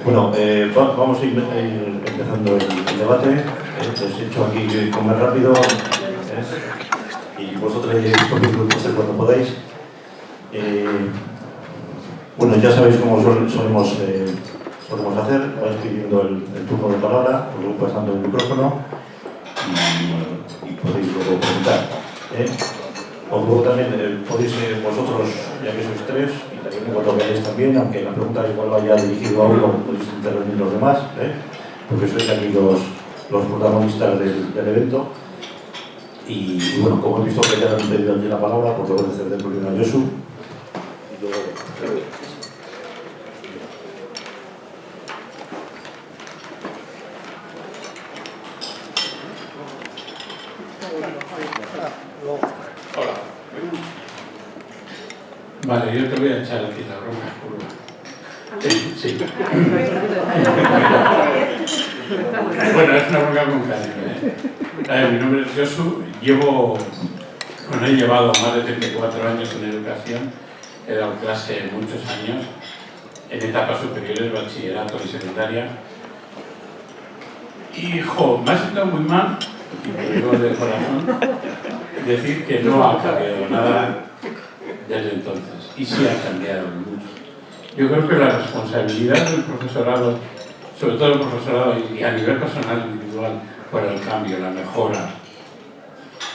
Bueno, vamos a ir empezando el debate. Les he hecho aquí comer rápido y vosotros grupos cuando podáis. Bueno, ya sabéis cómo solemos hacer. Vais pidiendo el turno de palabra, os voy pasando el micrófono y podéis luego preguntar. O luego también podéis vosotros, ya que sois tres, y también cuando veáis también, aunque la pregunta igual vaya dirigida a uno, podéis intervenir los demás, porque sois aquí los protagonistas del evento. Y bueno, como he visto que ya han pedido aquí la palabra, pues le voy a ceder primero a Josu. Y luego... Hola. Vale, yo te voy a echar aquí la broma curva. Sí. Bueno, es una broma con cariño. Mi nombre es Josu, he llevado más de 34 años en educación, he dado clase muchos años, en etapas superiores, bachillerato y secundaria. Y, me ha sentado muy mal, y te digo de corazón, decir que no ha cambiado nada desde entonces, y sí ha cambiado mucho. Yo creo que la responsabilidad del profesorado, sobre todo el profesorado y a nivel personal individual, por el cambio, la mejora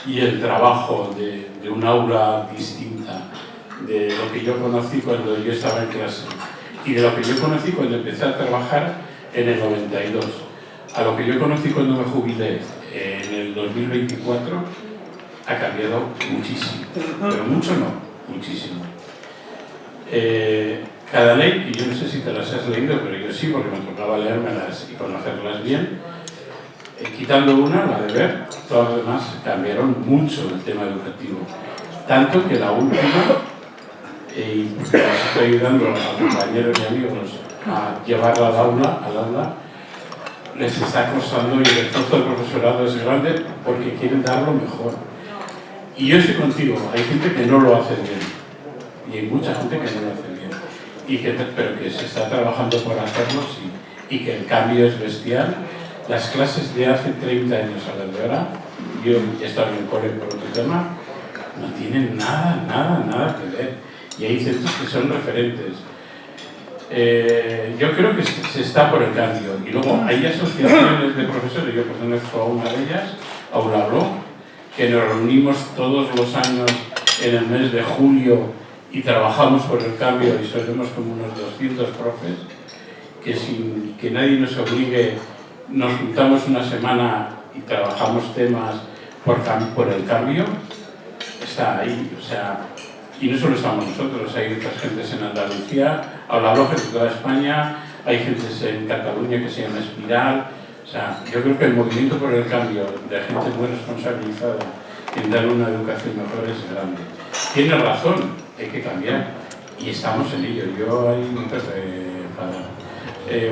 y el trabajo de un aula distinta, de lo que yo conocí cuando yo estaba en clase y de lo que yo conocí cuando empecé a trabajar en el 92, a lo que yo conocí cuando me jubilé en el 2024, ha cambiado muchísimo, pero mucho no, muchísimo. Cada ley, y yo no sé si te las has leído, pero yo sí, porque me tocaba leérmelas y conocerlas bien, quitando una, la de ver, todas las demás cambiaron mucho el tema educativo. Tanto que la última, y estoy ayudando a compañeros y amigos a llevarla al aula, les está costando y el esfuerzo del profesorado es grande porque quieren dar lo mejor. Y yo estoy contigo, hay gente que no lo hace bien, y hay mucha gente que no lo hace bien, pero que se está trabajando por hacerlo, sí, y que el cambio es bestial. Las clases de hace 30 años a las de ahora, yo he estado en el cole por otro tema, no tienen nada que ver, y hay centros que son referentes. Yo creo que se está por el cambio, y luego hay asociaciones de profesores, yo pertenezco a una de ellas, a Aula que nos reunimos todos los años en el mes de julio y trabajamos por el cambio y somos como unos 200 profes que sin que nadie nos obligue nos juntamos una semana y trabajamos temas por el cambio. Está ahí, o sea, y no solo estamos nosotros, hay otras gentes en Andalucía, Aula de toda España, hay gentes en Cataluña que se llama Espiral. O sea, yo creo que el movimiento por el cambio de gente muy responsabilizada en dar una educación mejor es grande. Tiene razón, hay que cambiar y estamos en ello. Yo ahí no te enfadar.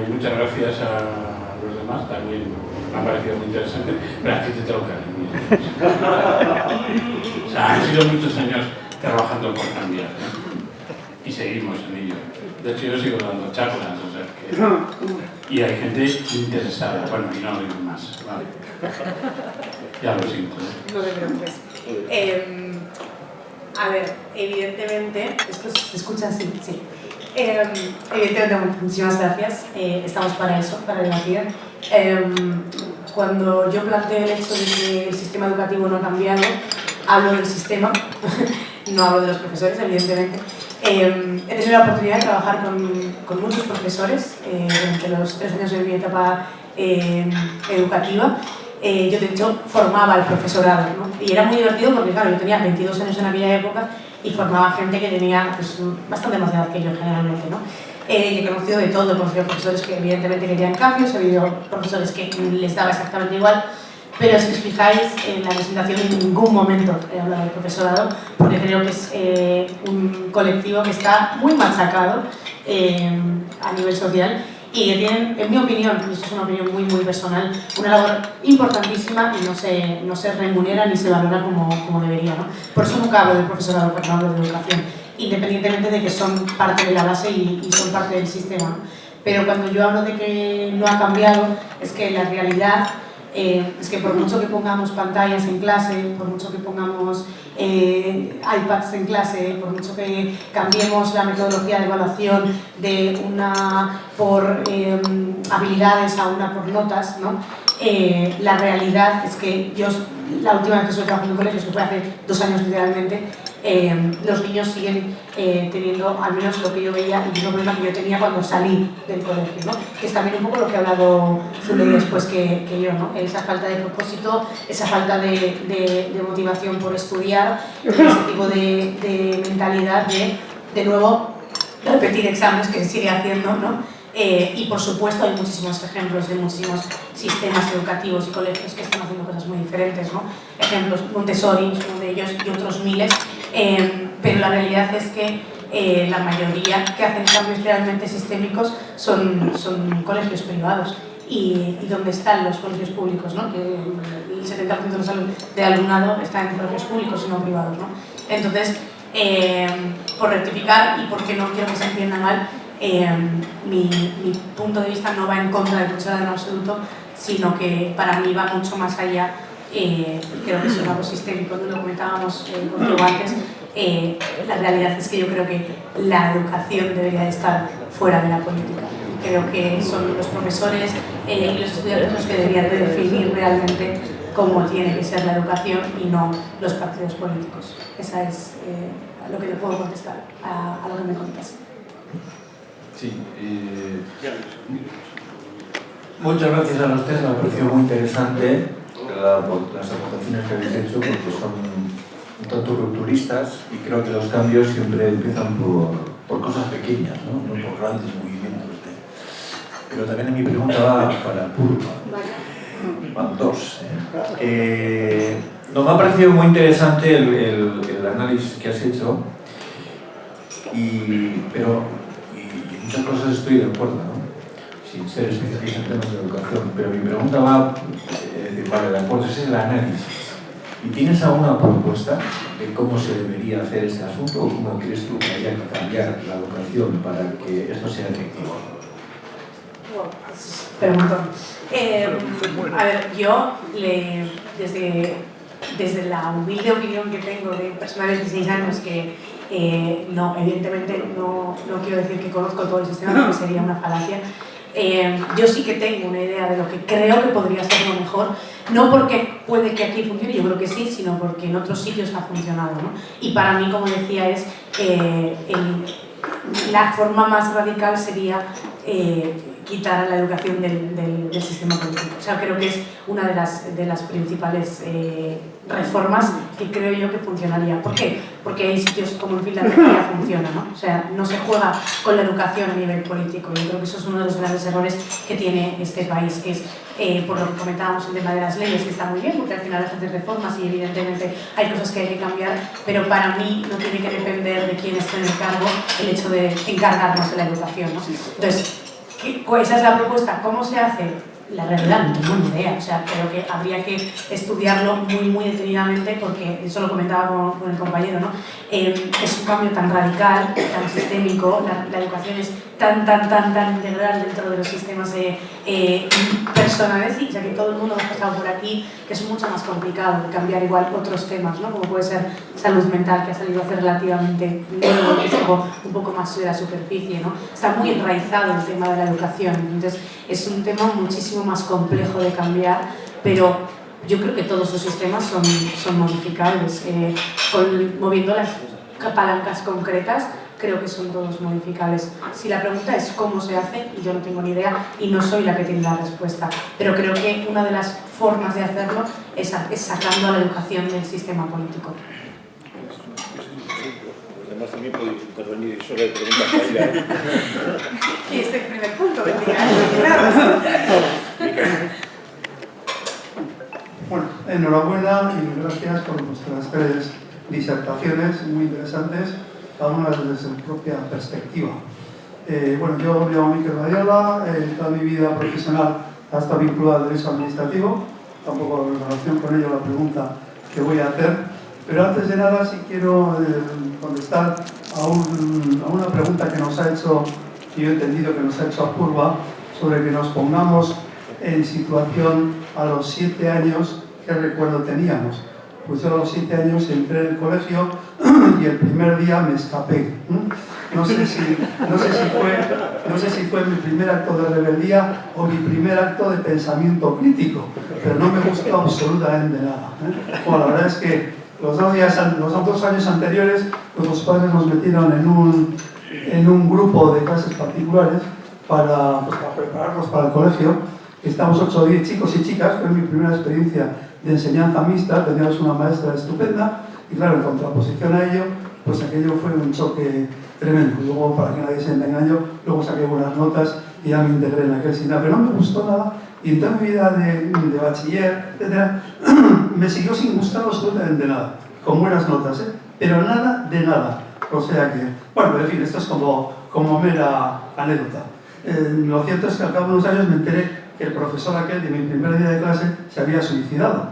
Muchas gracias a los demás, también me ha parecido muy interesante, pero a ti te toca. O sea, han sido muchos años trabajando por cambiar, y seguimos en ello. De hecho, yo sigo dando charlas, o sea que... Y hay gente interesada. Bueno, y no digo más, ¿vale? Ya lo siento. No te preocupes. A ver, evidentemente... ¿Esto se escucha así? Sí. Evidentemente, muchísimas gracias. Estamos para eso, para debatir. Cuando yo planteo el hecho de que el sistema educativo no ha cambiado, hablo del sistema, no hablo de los profesores, evidentemente. He tenido la oportunidad de trabajar con muchos profesores durante los 3 años de mi etapa educativa. Yo, de hecho, formaba al profesorado, ¿no? Y era muy divertido porque, claro, yo tenía 22 años en aquella época y formaba gente que tenía pues, bastante más edad que yo, generalmente, ¿no? He conocido de todo, he conocido profesores que evidentemente querían cambios, he habido profesores que les daba exactamente igual, pero si os fijáis en la presentación en ningún momento he hablado del profesorado, porque creo que es un colectivo que está muy machacado a nivel social y que tienen, en mi opinión, y esto es una opinión muy personal, una labor importantísima y no se remunera ni se valora como debería, ¿no? Por eso nunca hablo del profesorado cuando hablo de educación. independientemente de que son parte de la base y son parte del sistema, ¿no? Pero cuando yo hablo de que no ha cambiado, es que la realidad es que por mucho que pongamos pantallas en clase, por mucho que pongamos iPads en clase, por mucho que cambiemos la metodología de evaluación de una por habilidades a una por notas, ¿no? La realidad es que yo, la última vez que estuve trabajando en colegios, que fue hace 2 años literalmente, los niños siguen teniendo, al menos lo que yo veía, el mismo problema que yo tenía cuando salí del colegio, ¿no? Que es también un poco lo que ha hablado Zule después que yo, ¿no? Esa falta de propósito, esa falta de motivación por estudiar, ese tipo de mentalidad de nuevo repetir exámenes que sigue haciendo, ¿no? Y por supuesto hay muchísimos ejemplos de muchísimos sistemas educativos y colegios que están haciendo cosas muy diferentes, ¿no? Ejemplos, Montessori es uno de ellos y otros miles, pero la realidad es que la mayoría que hacen cambios realmente sistémicos son colegios privados. Y donde están los colegios públicos, ¿no? Que el 70% del alumnado está en colegios públicos y no privados, ¿no? Entonces, por rectificar y porque no quiero que se entienda mal, mi punto de vista no va en contra del profesorado en absoluto, sino que para mí va mucho más allá. Creo que es algo sistémico, lo comentábamos contigo antes. La realidad es que yo creo que la educación debería de estar fuera de la política. Creo que son los profesores y los estudiantes los que deberían de definir realmente cómo tiene que ser la educación y no los partidos políticos. Esa es lo que te puedo contestar a lo que me contas. Sí, muchas gracias a los tres, me ha parecido muy interesante las aportaciones que habéis hecho porque son un tanto rupturistas y creo que los cambios siempre empiezan por cosas pequeñas, ¿no? No por grandes movimientos. Pero también mi pregunta va para Purva. Van dos. No, me ha parecido muy interesante el análisis que has hecho pero muchas cosas estoy de acuerdo, ¿no? Sin ser especialista en temas de educación, pero mi pregunta va, vale, de acuerdo, ese es el análisis. ¿Y tienes alguna propuesta de cómo se debería hacer este asunto o cómo crees tú que haya que cambiar la educación para que esto sea efectivo? A ver, yo desde la humilde opinión que tengo de persona de 16 años que no, evidentemente no quiero decir que conozco todo el sistema porque sería una falacia. Yo sí que tengo una idea de lo que creo que podría ser lo mejor, no porque puede que aquí funcione, yo creo que sí, sino porque en otros sitios ha funcionado, ¿no? Y para mí, como decía, es la forma más radical sería quitar a la educación del sistema político. O sea, creo que es una de las principales reformas que creo yo que funcionaría. ¿Por qué? Porque hay sitios como en Finlandia que ya funciona, ¿no? O sea, no se juega con la educación a nivel político. Yo creo que eso es uno de los grandes errores que tiene este país, que es, por lo que comentábamos el tema de las leyes, que está muy bien, porque al final hay que hacer reformas y evidentemente hay cosas que hay que cambiar, pero para mí no tiene que depender de quién esté en el cargo el hecho de encargarnos de la educación, ¿no? Entonces, esa es la propuesta. ¿Cómo se hace? La realidad no tengo ni idea, o sea, creo que habría que estudiarlo muy detenidamente porque, eso lo comentaba con el compañero, ¿no? Es un cambio tan radical, tan sistémico, la educación es tan integral dentro de los sistemas personales y ya que todo el mundo ha pasado por aquí, que es mucho más complicado de cambiar igual otros temas, ¿no? Como puede ser salud mental, que ha salido hace relativamente nuevo, que es algo un poco más de la superficie, ¿no? Está muy enraizado el tema de la educación, entonces es un tema muchísimo más complejo de cambiar, pero yo creo que todos los sistemas son modificables. Moviendo las palancas concretas, creo que son todos modificables. Si la pregunta es cómo se hace, yo no tengo ni idea y no soy la que tiene la respuesta, pero creo que una de las formas de hacerlo es sacando a la educación del sistema político. Además también podéis intervenir sobre preguntas. Y este primer punto del día. Bueno, enhorabuena y gracias por vuestras 3 disertaciones muy interesantes, cada una desde su propia perspectiva. Bueno, yo me llamo Miquel Badiola, toda mi vida profesional ha estado vinculada al derecho administrativo, tampoco en relación con ello la pregunta que voy a hacer, pero antes de nada sí quiero contestar a una pregunta que nos ha hecho, que yo he entendido que nos ha hecho Apurva, sobre que nos pongamos en situación a los 7 años, ¿qué recuerdo teníamos? Pues yo a los 7 años entré en el colegio y el primer día me escapé. No sé si fue mi primer acto de rebeldía o mi primer acto de pensamiento crítico, pero no me gustó absolutamente nada. Bueno, la verdad es que los 2 años anteriores, pues los padres nos metieron en un grupo de clases particulares para prepararnos para el colegio. Estamos 8 o 10 chicos y chicas, fue mi primera experiencia de enseñanza mixta, teníamos una maestra estupenda y claro, en contraposición a ello, pues aquello fue un choque tremendo. Luego, para que nadie se engañe, luego saqué buenas notas y ya me integré en aquel sistema, pero no me gustó nada y en toda mi vida de bachiller, etcétera, me siguió sin gustar absolutamente nada, con buenas notas, pero nada de nada. O sea que, bueno, en fin, esto es como mera anécdota. Lo cierto es que al cabo de unos años me enteré que el profesor aquel de mi primer día de clase se había suicidado.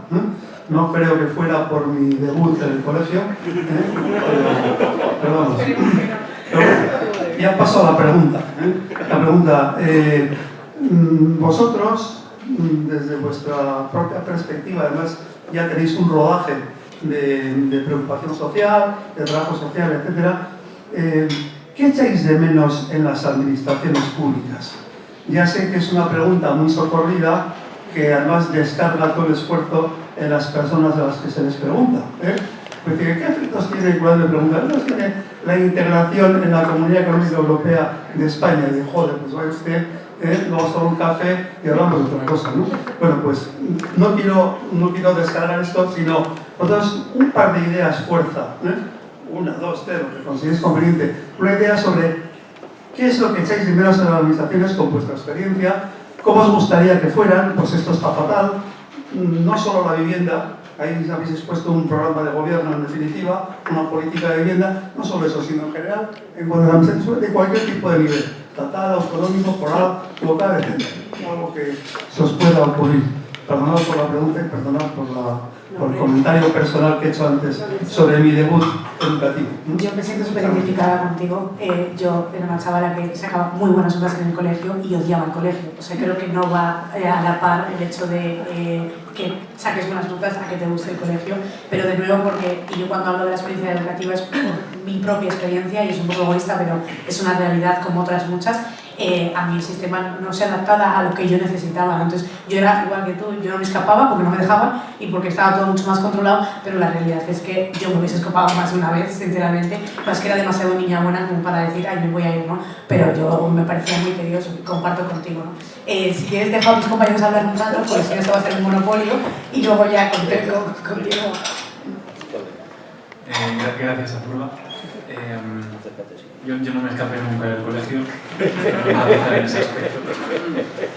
No creo que fuera por mi debut en el colegio, pero vamos. Ya paso a la pregunta. La pregunta, vosotros, desde vuestra propia perspectiva, además ya tenéis un rodaje de preocupación social, de trabajo social, etc. ¿Qué echáis de menos en las administraciones públicas? Ya sé que es una pregunta muy socorrida, que además descarga todo el esfuerzo en las personas a las que se les pregunta. Pues, ¿qué efectos tiene cuando me preguntan? ¿Qué tiene la integración en la Comunidad Económica Europea de España? Y de joder, pues vaya usted, vamos a tomar un café y hablamos de otra cosa, ¿no? Bueno, pues no quiero descargar esto, sino un par de ideas fuerza. 1, 2, 3, lo que consideréis conveniente. Una idea sobre qué es lo que echáis de menos en las administraciones con vuestra experiencia, cómo os gustaría que fueran, pues esto está fatal, no solo la vivienda, ahí habéis expuesto un programa de gobierno en definitiva, una política de vivienda, no solo eso, sino en general, en cuanto a la administración de cualquier tipo de nivel, estatal, autonómico, foral, local, etc. Algo que se os pueda ocurrir. Perdonad por la pregunta y perdonad por el comentario personal que he hecho antes sobre mi debut educativo. Yo me siento súper identificada contigo. Yo era una chavala que sacaba muy buenas notas en el colegio y odiaba el colegio. O sea, creo que no va a la par el hecho de que saques buenas notas a que te guste el colegio. Pero de nuevo, porque y yo cuando hablo de la experiencia educativa es por mi propia experiencia y es un poco egoísta, pero es una realidad como otras muchas. A mí el sistema no se adaptaba a lo que yo necesitaba. Entonces yo era igual que tú, yo no me escapaba porque no me dejaban y porque estaba todo mucho más controlado, pero la realidad es que yo me hubiese escapado más de una vez, sinceramente. Más que era demasiado niña buena como para decir, ay, me voy a ir, ¿no? Pero yo me parecía muy tedioso y comparto contigo, ¿no? Si quieres dejar a mis compañeros hablar un rato, pues si no, esto va a ser un monopolio y luego ya contigo. Gracias, Apurva. Yo no me escapé nunca del colegio, a pesar en ese aspecto.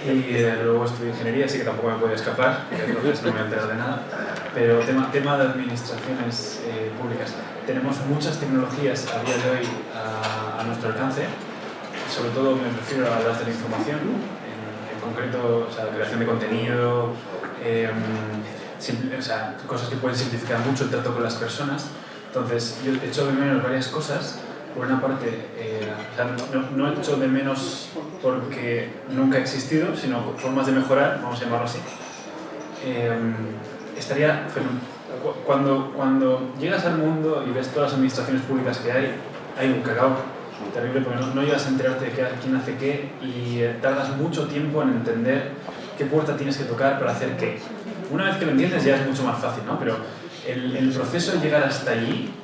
Y luego estudié ingeniería, así que tampoco me puedo escapar, entonces no me voy a enterar de nada. Pero tema de administraciones públicas. Tenemos muchas tecnologías a día de hoy a nuestro alcance, sobre todo me refiero a las de la información, en concreto, o sea, la creación de contenido, cosas que pueden simplificar mucho el trato con las personas. Entonces, yo he hecho de menos varias cosas. Por una parte, no he hecho de menos porque nunca ha existido, sino formas de mejorar, vamos a llamarlo así. Cuando llegas al mundo y ves todas las administraciones públicas que hay un cacao terrible porque no llegas a enterarte de quién hace qué y tardas mucho tiempo en entender qué puerta tienes que tocar para hacer qué. Una vez que lo entiendes ya es mucho más fácil, ¿no? Pero el proceso de llegar hasta allí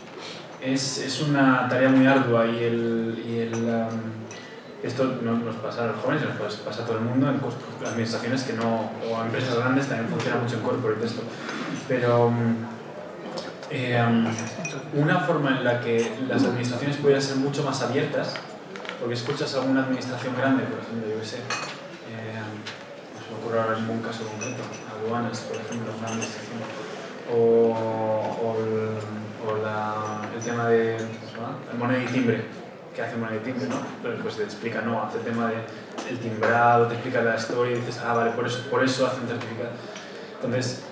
es una tarea muy ardua y esto no nos pasa a los jóvenes, nos pasa a todo el mundo en administraciones que no, o a empresas grandes también funciona mucho en corporate esto. Pero una forma en la que las administraciones pudieran ser mucho más abiertas, porque escuchas a alguna administración grande, por ejemplo, yo qué sé, no se me ocurre ahora ningún caso concreto, aduanas, por ejemplo, una administración, el tema de moneda y timbre, que hace moneda y timbre, ¿no? Pues te explica, no, hace el tema del timbrado, te explica la historia y dices, ah, vale, por eso hacen certificado. Entonces,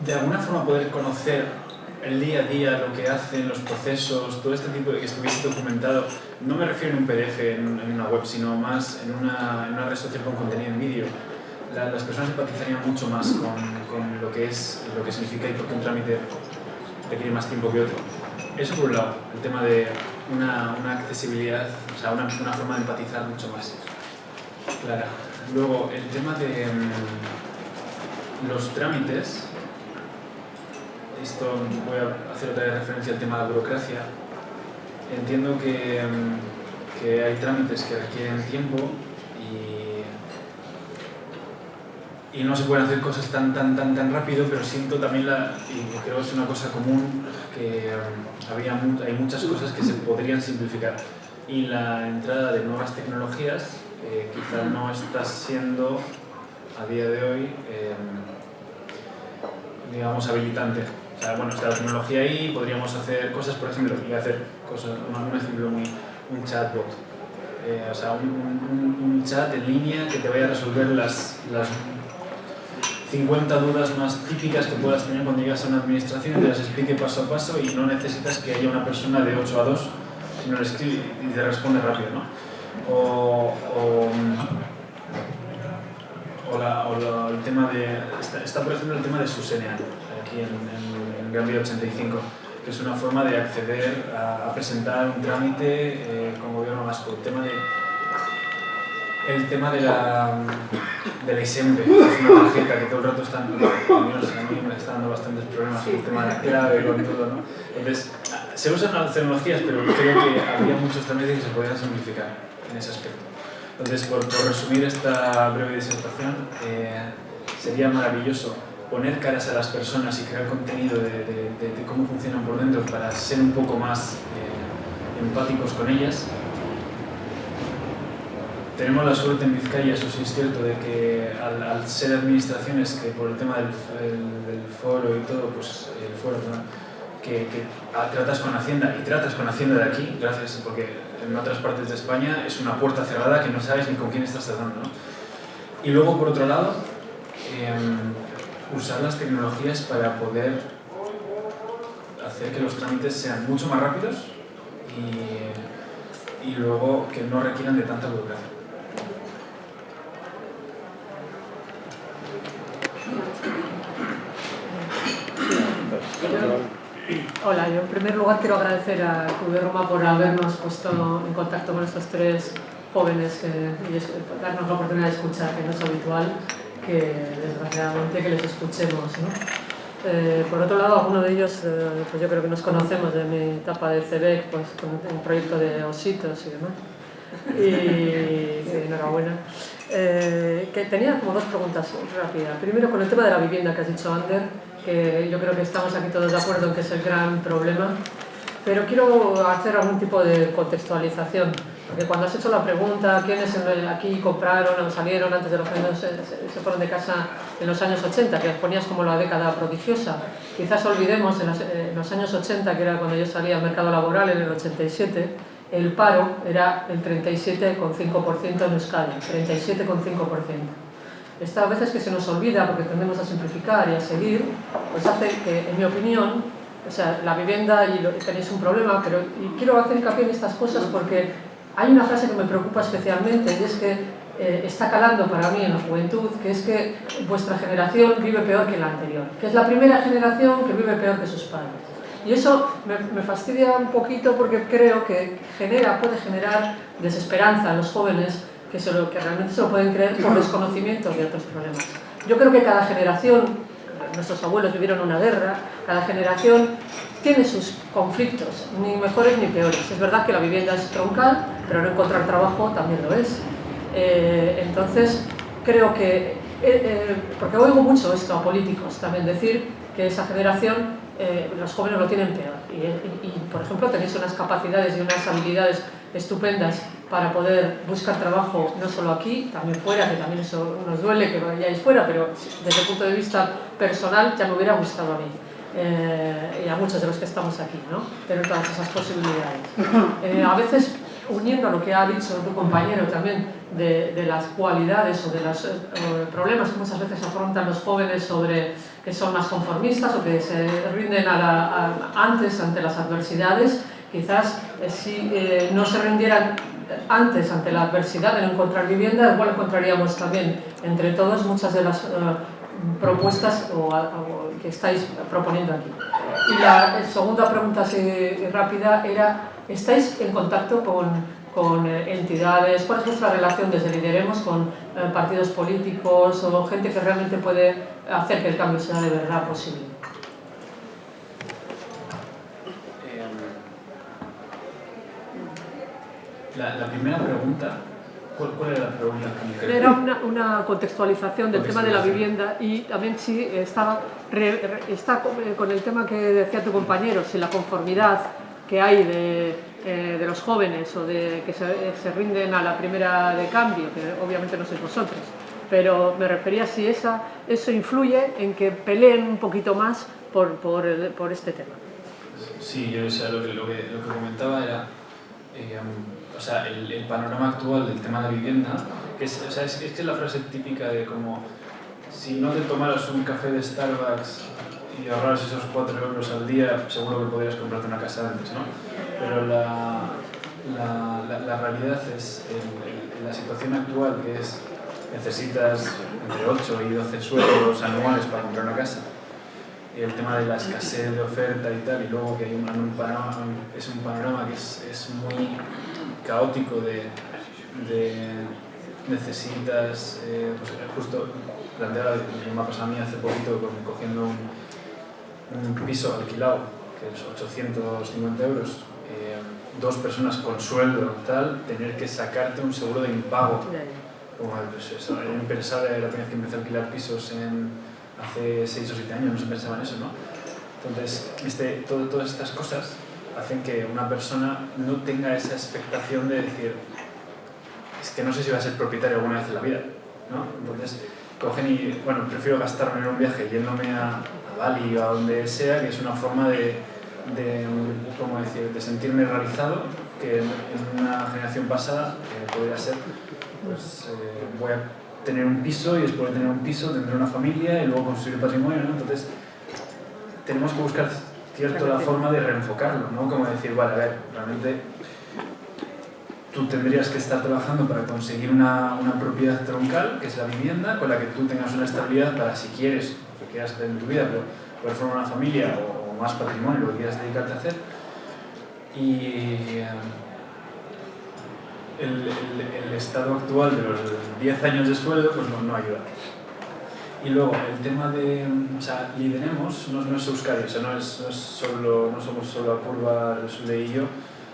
de alguna forma poder conocer el día a día, lo que hacen, los procesos, todo este tipo de que estuviese documentado. No me refiero en un PDF en una web, sino más en una red social con contenido en vídeo. Las personas empatizarían mucho más con lo que significa y por qué un trámite requiere más tiempo que otro. Eso por un lado, el tema de una accesibilidad, o sea, una forma de empatizar mucho más clara. Luego, el tema de los trámites, esto voy a hacer otra vez referencia al tema de la burocracia. Entiendo que hay trámites que requieren tiempo y no se pueden hacer cosas tan rápido, pero siento también, y creo que es una cosa común, que hay muchas cosas que se podrían simplificar. Y la entrada de nuevas tecnologías quizá no está siendo, a día de hoy, digamos, habilitante. O sea, bueno, está la tecnología ahí, podríamos hacer cosas, por ejemplo, voy a hacer un ejemplo un chatbot. O sea, un chat en línea que te vaya a resolver las 50 dudas más típicas que puedas tener cuando llegas a una administración y te las explique paso a paso y no necesitas que haya una persona de 8 a 2, sino le escribe y te responde rápido, ¿no? El tema de... Está, por ejemplo, el tema de Susenia, aquí en Gran Vía 85, que es una forma de acceder a presentar un trámite con gobierno vasco. El tema de la ISEMBE, que es una tarjeta que todo el rato están, a mí me está dando bastantes problemas con el tema de la clave, con todo, ¿no? Entonces, se usan las tecnologías, pero creo que habría muchos trámites que se podrían simplificar en ese aspecto. Entonces, por resumir esta breve disertación, sería maravilloso poner caras a las personas y crear contenido de cómo funcionan por dentro para ser un poco más empáticos con ellas. Tenemos la suerte en Vizcaya, eso sí es cierto, de que al ser administraciones que por el tema del foro y todo, pues el foro, ¿no? que tratas con Hacienda y tratas con Hacienda de aquí, gracias, porque en otras partes de España es una puerta cerrada que no sabes ni con quién estás tratando, ¿no? Y luego, por otro lado, usar las tecnologías para poder hacer que los trámites sean mucho más rápidos y luego que no requieran de tanta burocracia. Hola, yo en primer lugar quiero agradecer a QV Roma por habernos puesto en contacto con estos tres jóvenes y darnos la oportunidad de escuchar, que no es habitual que desgraciadamente que les escuchemos, ¿no? Por otro lado, algunos de ellos, pues yo creo que nos conocemos de mi etapa de CEBEC, pues con el proyecto de Ositos y demás. Y enhorabuena. Que tenía como dos preguntas rápidas. Primero, con el tema de la vivienda que has dicho, Ander, que yo creo que estamos aquí todos de acuerdo en que es el gran problema, pero quiero hacer algún tipo de contextualización, porque cuando has hecho la pregunta, ¿quiénes aquí compraron o salieron antes de los años, se fueron de casa en los años 80, que ponías como la década prodigiosa? Quizás olvidemos en los años 80, que era cuando yo salía al mercado laboral, en el 87, el paro era el 37,5% en Euskadi, 37,5%. Esto a veces que se nos olvida porque tendemos a simplificar y a seguir, pues hace que, en mi opinión, o sea, la vivienda tenéis un problema, pero y quiero hacer hincapié en estas cosas porque hay una frase que me preocupa especialmente y es que está calando para mí en la juventud, que es que vuestra generación vive peor que la anterior, que es la primera generación que vive peor que sus padres. Y eso me fastidia un poquito porque creo que puede generar desesperanza en los jóvenes que realmente se lo pueden creer por desconocimiento de otros problemas. Yo creo que cada generación, nuestros abuelos vivieron una guerra, cada generación tiene sus conflictos, ni mejores ni peores. Es verdad que la vivienda es troncal, pero no encontrar trabajo también lo es. Entonces, creo que, porque oigo mucho esto a políticos también, decir que esa generación, los jóvenes lo tienen peor. Y, por ejemplo, tenéis unas capacidades y unas habilidades estupendas para poder buscar trabajo no solo aquí, también fuera, que también eso nos duele que vayáis fuera, pero desde el punto de vista personal ya me hubiera gustado a mí y a muchos de los que estamos aquí, ¿no? Tener todas esas posibilidades. A veces uniendo a lo que ha dicho tu compañero también de las cualidades o de los problemas que muchas veces afrontan los jóvenes sobre que son más conformistas o que se rinden antes ante las adversidades, quizás si no se rindieran antes ante la adversidad de no encontrar vivienda, igual encontraríamos también entre todos muchas de las propuestas que estáis proponiendo aquí. Y la segunda pregunta así rápida era, ¿estáis en contacto con entidades? ¿Cuál es vuestra relación desde Lideremos con partidos políticos o gente que realmente puede hacer que el cambio sea de verdad posible? La primera pregunta, ¿cuál era la pregunta? Era una contextualización del tema de la vivienda y también si está con el tema que decía tu compañero, si la conformidad que hay de los jóvenes o de que se rinden a la primera de cambio, que obviamente no sois vosotros, pero me refería si eso influye en que peleen un poquito más por este tema. Sí, yo lo que comentaba era el panorama actual del tema de la vivienda, que es la frase típica de como si no te tomaras un café de Starbucks y ahorraras esos 4 euros al día, seguro que podrías comprarte una casa antes, ¿no? Pero la realidad es, en la situación actual, que es necesitas entre 8 y 12 sueldos anuales para comprar una casa, y el tema de la escasez de oferta y tal, y luego que hay un panorama que es muy caótico de necesitas, pues justo planteaba, me ha pasado a mí hace poquito cogiendo un piso alquilado, que es 850 euros, 2 personas con sueldo tal, tener que sacarte un seguro de impago. Como, pues eso, era impensable la primera vez que empecé a alquilar pisos hace 6 o 7 años, no se pensaba en eso, ¿no? Entonces, todas estas cosas hacen que una persona no tenga esa expectación de decir, es que no sé si va a ser propietario alguna vez en la vida, ¿no? Entonces, cogen y, bueno, prefiero gastarme en un viaje yéndome a Bali o a donde sea, que es una forma de sentirme realizado, que en una generación pasada podría ser, pues voy a tener un piso y después de tener un piso tendré una familia y luego construir patrimonio, ¿no? Entonces, tenemos que buscar la forma de reenfocarlo, ¿no? Como decir, vale, a ver, realmente tú tendrías que estar trabajando para conseguir una propiedad troncal, que es la vivienda, con la que tú tengas una estabilidad para, si quieres, lo que quieras hacer en tu vida, pero poder formar una familia o más patrimonio, lo que quieras dedicarte a hacer. Y el estado actual de los 10 años de sueldo pues no ayuda. Y luego, el tema de, Lideremos no es Euskadi, no somos solo Apurba, Resule y yo,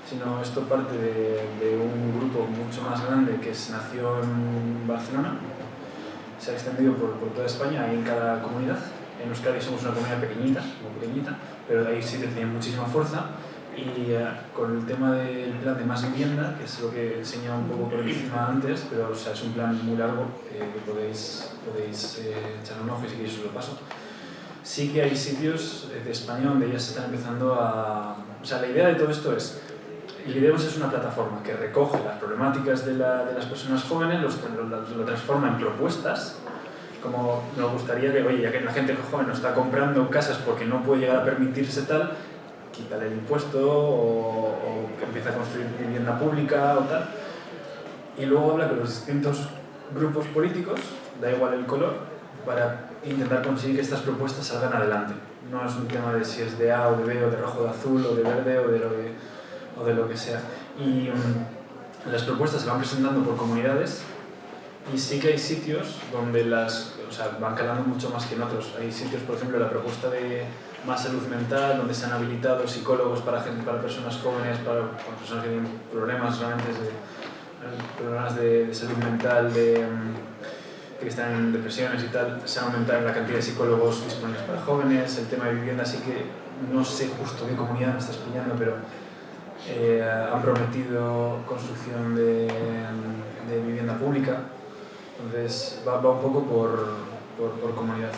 sino esto parte de un grupo mucho más grande que nació en Barcelona, se ha extendido por toda España y en cada comunidad. En Euskadi somos una comunidad pequeñita, muy pequeñita, pero ahí sí que tiene muchísima fuerza. Y con el tema del plan de Más Vivienda, que es lo que he enseñado un poco por encima antes, pero es un plan muy largo que podéis echar un ojo y si queréis os lo paso. Sí que hay sitios de España donde ya se están empezando a... la idea de todo esto es, Lideremos es una plataforma que recoge las problemáticas de las personas jóvenes, lo transforma en propuestas, como nos gustaría que, oye, ya que la gente joven no está comprando casas porque no puede llegar a permitirse tal, quítale el impuesto o que empiece a construir vivienda pública o tal. Y luego habla con los distintos grupos políticos, da igual el color, para intentar conseguir que estas propuestas salgan adelante. No es un tema de si es de A o de B o de rojo o de azul o de verde o de lo que sea. Y las propuestas se van presentando por comunidades y sí que hay sitios donde van calando mucho más que en otros. Hay sitios, por ejemplo, la propuesta de Más Salud Mental, donde se han habilitado psicólogos para personas jóvenes, para personas que tienen problemas de salud mental, que están en depresiones y tal. Se ha aumentado la cantidad de psicólogos disponibles para jóvenes. El tema de vivienda sí que no sé justo qué comunidad me estás pillando, pero han prometido construcción de vivienda pública. Entonces va un poco por comunidad.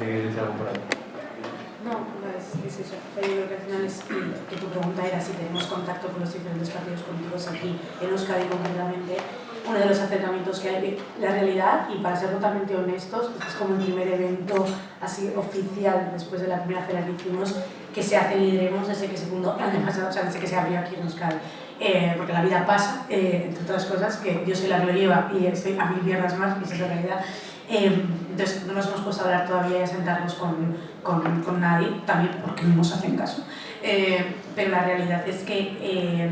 ¿Quieres decir algo por ahí? No, es eso. Yo creo que al final es que tu pregunta era si tenemos contacto con los diferentes partidos políticos aquí en Euskadi concretamente. Uno de los acercamientos que hay, la realidad, y para ser totalmente honestos, este es como el primer evento así oficial después de la primera cena que hicimos que se hace en Lideremos desde que se fundó el año pasado, o sea, desde que se abrió aquí en Euskadi. Porque la vida pasa, entre otras cosas, que yo soy la que lo lleva y estoy a 1000 mierdas más, y esa es la realidad. Entonces no nos hemos puesto a hablar todavía y a sentarnos con nadie, también porque no nos hacen caso. Pero la realidad es que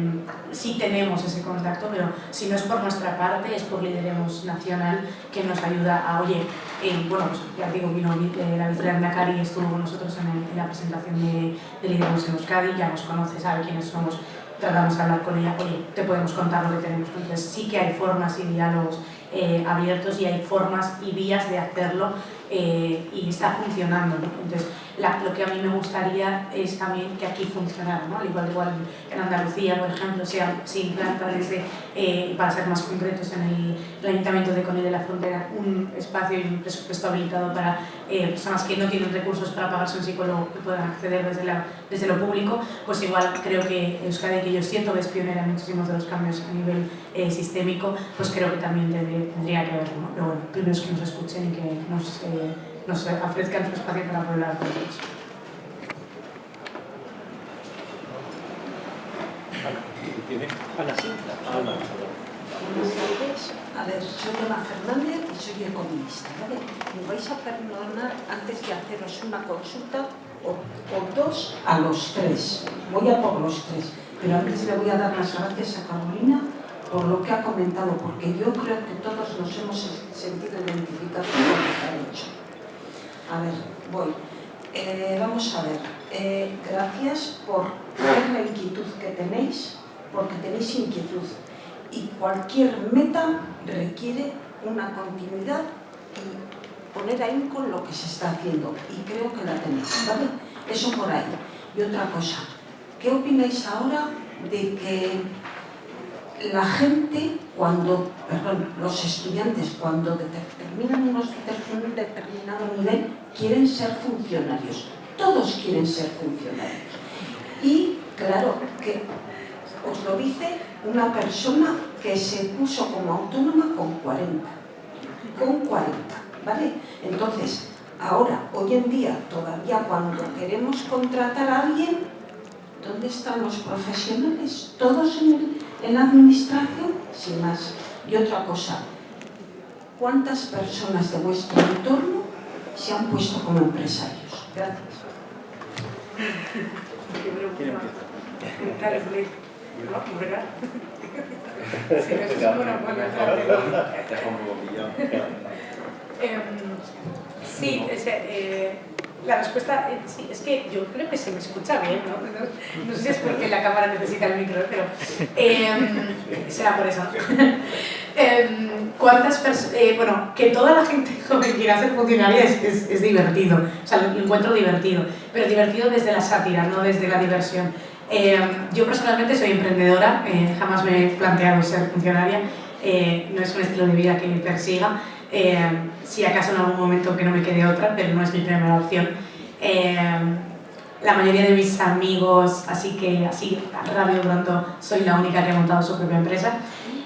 sí tenemos ese contacto, pero si no es por nuestra parte, es por Lideremos Nacional, que nos ayuda a, oye, bueno, pues ya digo, vino la Victoria Ndakari y estuvo con nosotros en la presentación de Lideremos en Euskadi, ya nos conoce, sabe quiénes somos, tratamos de hablar con ella, oye, te podemos contar lo que tenemos. Entonces sí que hay formas y diálogos abiertos y hay formas y vías de hacerlo y está funcionando, ¿no? Entonces lo que a mí me gustaría es también que aquí funcionara, ¿no? Al igual en Andalucía, por ejemplo, se implanta desde, para ser más concretos, en el Ayuntamiento de Conil de la Frontera, un espacio y un presupuesto habilitado para personas que no tienen recursos para pagarse un psicólogo que puedan acceder desde lo público. Pues igual creo que Euskadi, que yo siento que es pionera en muchísimos de los cambios a nivel sistémico, pues creo que también tendría que haberlo, ¿no? Pero bueno, primero es que nos escuchen y que nos ofrezcan su espacio para poder hablar con ellos. Ana. Buenas tardes. A ver, soy Ana Fernández y soy economista, ¿vale? Me vais a perdonar antes de haceros una consulta o dos a los tres. Voy a por los tres, pero antes le voy a dar las gracias a Carolina por lo que ha comentado, porque yo creo que todos nos hemos sentido identificados con lo que ha dicho. A ver, voy. Vamos a ver. Gracias por ver la inquietud que tenéis, porque tenéis inquietud. Y cualquier meta requiere una continuidad y poner ahínco en lo que se está haciendo. Y creo que la tenéis, ¿vale? Eso por ahí. Y otra cosa. ¿Qué opináis ahora de que la gente, los estudiantes, cuando terminan un determinado nivel, quieren ser funcionarios? Todos quieren ser funcionarios. Y claro, que os lo dice una persona que se puso como autónoma con 40, ¿vale? Entonces, ahora, hoy en día, todavía cuando queremos contratar a alguien, ¿dónde están los profesionales? ¿Todos en la administración? Sin más. Y otra cosa, ¿cuántas personas de vuestro entorno se han puesto como empresarios? Gracias. ¿Quién empieza? Sí, la respuesta sí, es que yo creo que se me escucha bien, ¿no? No sé si es porque la cámara necesita el micro, pero será por eso. Bueno, que toda la gente joven quiera ser funcionaria es divertido, o sea, lo encuentro divertido, pero divertido desde la sátira, no desde la diversión. Yo personalmente soy emprendedora, jamás me he planteado ser funcionaria, no es un estilo de vida que persiga, si acaso en algún momento que no me quede otra, pero no es mi primera opción. La mayoría de mis amigos, así rápido pronto, soy la única que ha montado su propia empresa.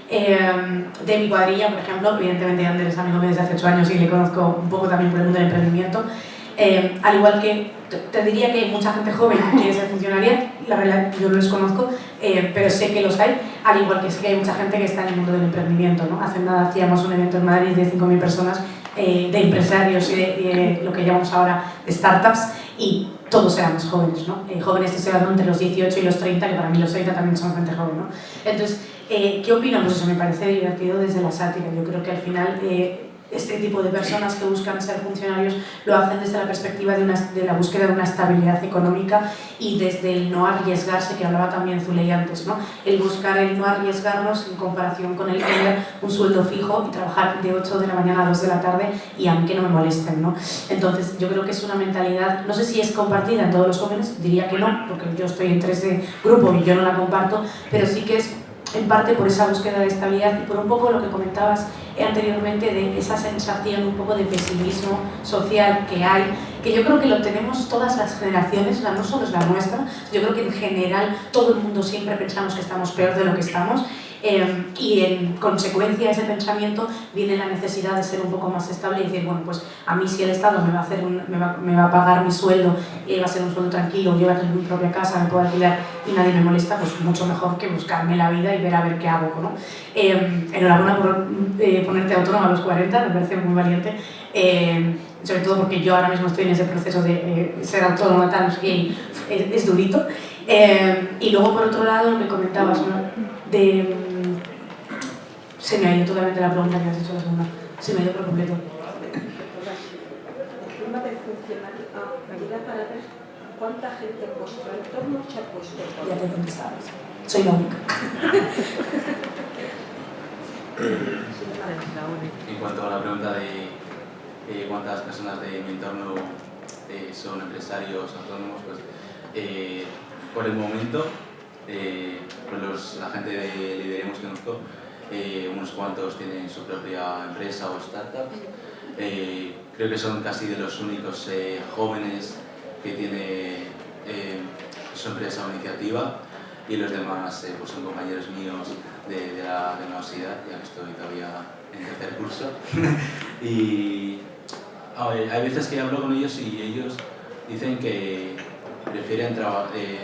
De mi cuadrilla, por ejemplo, evidentemente Ander es amigo mío desde hace 8 años y le conozco un poco también por el mundo del emprendimiento. Al igual que te diría que hay mucha gente joven que quiere ser funcionaria, la verdad yo no los conozco, pero sé que los hay, al igual que sé que hay mucha gente que está en el mundo del emprendimiento, ¿no? Hace nada hacíamos un evento en Madrid de 5.000 personas, de empresarios y de lo que llamamos ahora de startups, y todos éramos jóvenes, ¿no? Jóvenes que se dan entre los 18 y los 30, que para mí los 30 también son gente joven, ¿no? Entonces, ¿qué opino? Pues eso me parece divertido desde la sátira. Yo creo que al final este tipo de personas que buscan ser funcionarios lo hacen desde la perspectiva de la búsqueda de una estabilidad económica y desde el no arriesgarse, que hablaba también Zuley antes, ¿no? El buscar el no arriesgarnos en comparación con el tener un sueldo fijo y trabajar de 8 de la mañana a 2 de la tarde y a mí que no me molesten, ¿no? Entonces yo creo que es una mentalidad, no sé si es compartida en todos los jóvenes, diría que no, porque yo estoy entre ese grupo y yo no la comparto, pero sí que es en parte por esa búsqueda de estabilidad y por un poco lo que comentabas anteriormente de esa sensación un poco de pesimismo social que hay, que yo creo que lo tenemos todas las generaciones, no solo es la nuestra, yo creo que en general todo el mundo siempre pensamos que estamos peor de lo que estamos. Y en consecuencia de ese pensamiento viene la necesidad de ser un poco más estable y decir, bueno, pues a mí si el Estado me va a pagar mi sueldo, va a ser un sueldo tranquilo, yo voy a tener mi propia casa, me puedo alquilar y nadie me molesta, pues mucho mejor que buscarme la vida y ver a ver qué hago, ¿no? Enhorabuena por ponerte autónoma a los 40, me parece muy valiente, sobre todo porque yo ahora mismo estoy en ese proceso de ser autónoma, tal, no sé qué, y es durito. Y luego por otro lado lo que comentabas, ¿no? Se me ha ido totalmente la pregunta que has hecho la segunda. Se me ha ido por completo. El tema del funcionario, era para ver cuánta gente en vuestro entorno se ha puesto. Ya te he contestado. Soy la única. En cuanto a la pregunta de cuántas personas de mi entorno son empresarios autónomos, pues por el momento, pues la gente de Lideremos que conozco, unos cuantos tienen su propia empresa o startup. Creo que son casi de los únicos jóvenes que su empresa o iniciativa, y los demás pues son compañeros míos de la universidad, ya que estoy todavía en tercer curso. Y a ver, hay veces que hablo con ellos y ellos dicen que prefieren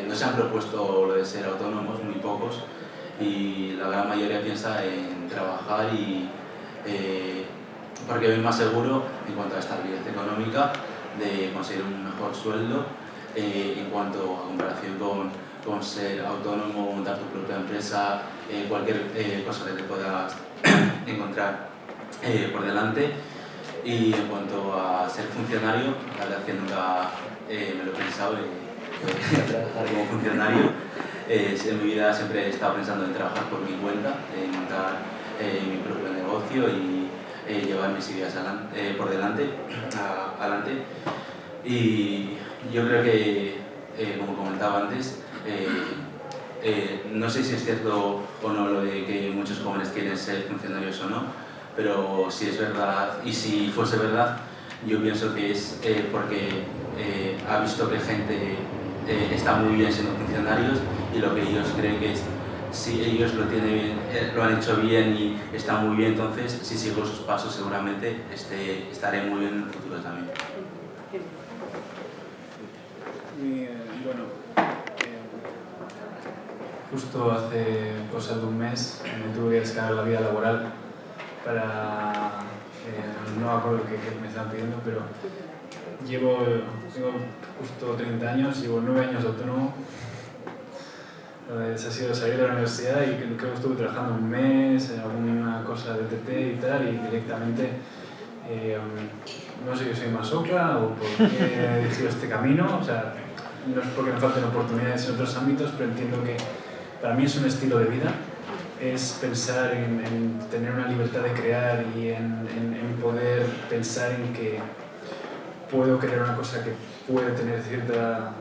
no se han propuesto lo de ser autónomos, muy pocos, y la gran mayoría piensa en trabajar porque ven más seguro en cuanto a estabilidad económica, de conseguir un mejor sueldo, en cuanto a comparación con ser autónomo, montar tu propia empresa, cualquier cosa que te puedas encontrar por delante. Y en cuanto a ser funcionario, la verdad es que nunca me lo he pensado trabajar como funcionario. En mi vida siempre he estado pensando en trabajar por mi cuenta, en montar mi propio negocio y llevar mis ideas por delante. Y yo creo que, como comentaba antes, no sé si es cierto o no lo de que muchos jóvenes quieren ser funcionarios o no, pero si es verdad, y si fuese verdad, yo pienso que es porque ha visto que gente está muy bien siendo funcionarios, y lo que ellos creen que es, si ellos lo han hecho bien y están muy bien, entonces si sigo sus pasos seguramente estaré muy bien en el futuro también. Bueno, justo hace cosa de un mes me tuve que descargar la vida laboral para, no me acuerdo qué me están pidiendo, pero tengo justo 30 años, llevo 9 años de autónomo. Ese ha sido salir de la universidad y creo que estuve trabajando un mes en alguna cosa de TT y tal, y directamente no sé si soy masoca o por qué he elegido este camino, o sea, no es porque me falten oportunidades en otros ámbitos, pero entiendo que para mí es un estilo de vida, es pensar en tener una libertad de crear y en poder pensar en que puedo crear una cosa que puede tener cierta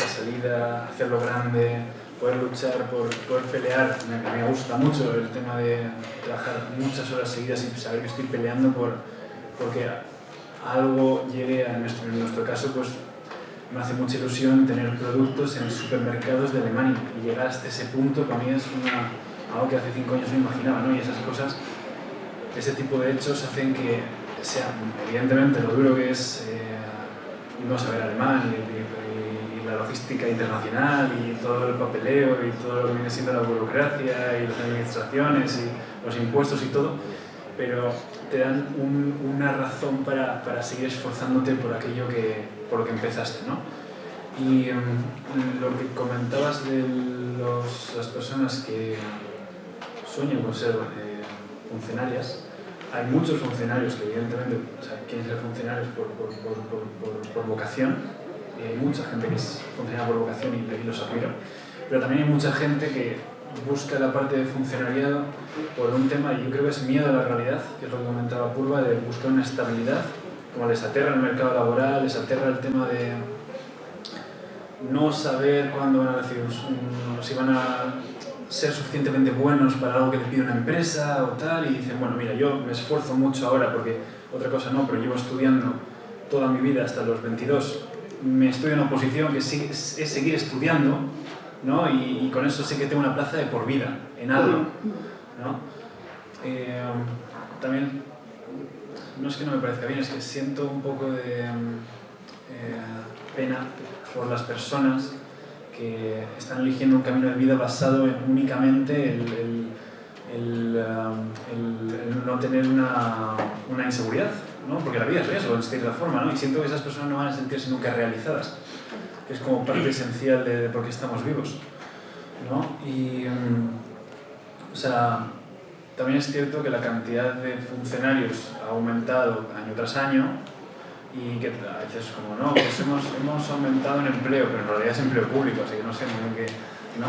salida, hacerlo grande, poder luchar, poder pelear. Me gusta mucho el tema de trabajar muchas horas seguidas y saber que estoy peleando porque algo llegue en nuestro caso, pues me hace mucha ilusión tener productos en supermercados de Alemania y llegar hasta ese punto. Para mí es algo que hace 5 años no imaginaba, ¿no? Y esas cosas, ese tipo de hechos hacen que sea, evidentemente, lo duro que es no saber alemán y la logística internacional y todo el papeleo y todo lo que viene siendo la burocracia y las administraciones y los impuestos y todo, pero te dan una razón para seguir esforzándote por aquello por lo que empezaste, ¿no? Y lo que comentabas de las personas que sueñan con ser funcionarias, hay muchos funcionarios que evidentemente quieren ser funcionarios por vocación, y hay mucha gente que es funcionaria por vocación y los admiro, pero también hay mucha gente que busca la parte de funcionariado por un tema, y yo creo que es miedo a la realidad, que es lo que comentaba Purva, de buscar una estabilidad, como les aterra el mercado laboral, les aterra el tema de no saber cuándo van a recibir, si van a ser suficientemente buenos para algo que le pide una empresa o tal, y dicen, bueno, mira, yo me esfuerzo mucho ahora porque otra cosa no, pero llevo estudiando toda mi vida hasta los 22, me estudio en una oposición que es seguir estudiando, ¿no? Y con eso sé que tengo una plaza de por vida en algo, ¿no? También, no es que no me parezca bien, es que siento un poco de pena por las personas que están eligiendo un camino de vida basado en únicamente el no tener una inseguridad, ¿no? Porque la vida es riesgo, de cierta forma, ¿no? Y siento que esas personas no van a sentirse nunca realizadas, que es como parte esencial de por qué estamos vivos, ¿no? Y, o sea, también es cierto que la cantidad de funcionarios ha aumentado año tras año, y que a veces como no, pues hemos aumentado en empleo, pero en realidad es empleo público, así que no sé muy bien qué, ¿no?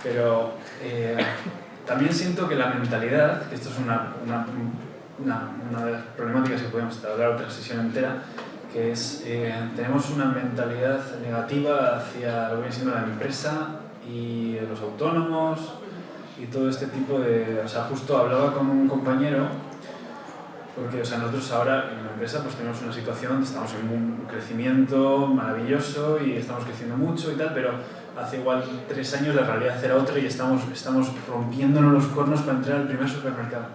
Pero también siento que la mentalidad, que esto es una de las problemáticas que podemos hablar otra sesión entera, que es, tenemos una mentalidad negativa hacia lo que viene siendo la empresa y los autónomos y todo este tipo de... O sea, justo hablaba con un compañero, porque o sea, nosotros ahora en la empresa pues tenemos una situación donde estamos en un crecimiento maravilloso y estamos creciendo mucho y tal, pero hace igual 3 años la realidad era otra y estamos rompiéndonos los cuernos para entrar al primer supermercado.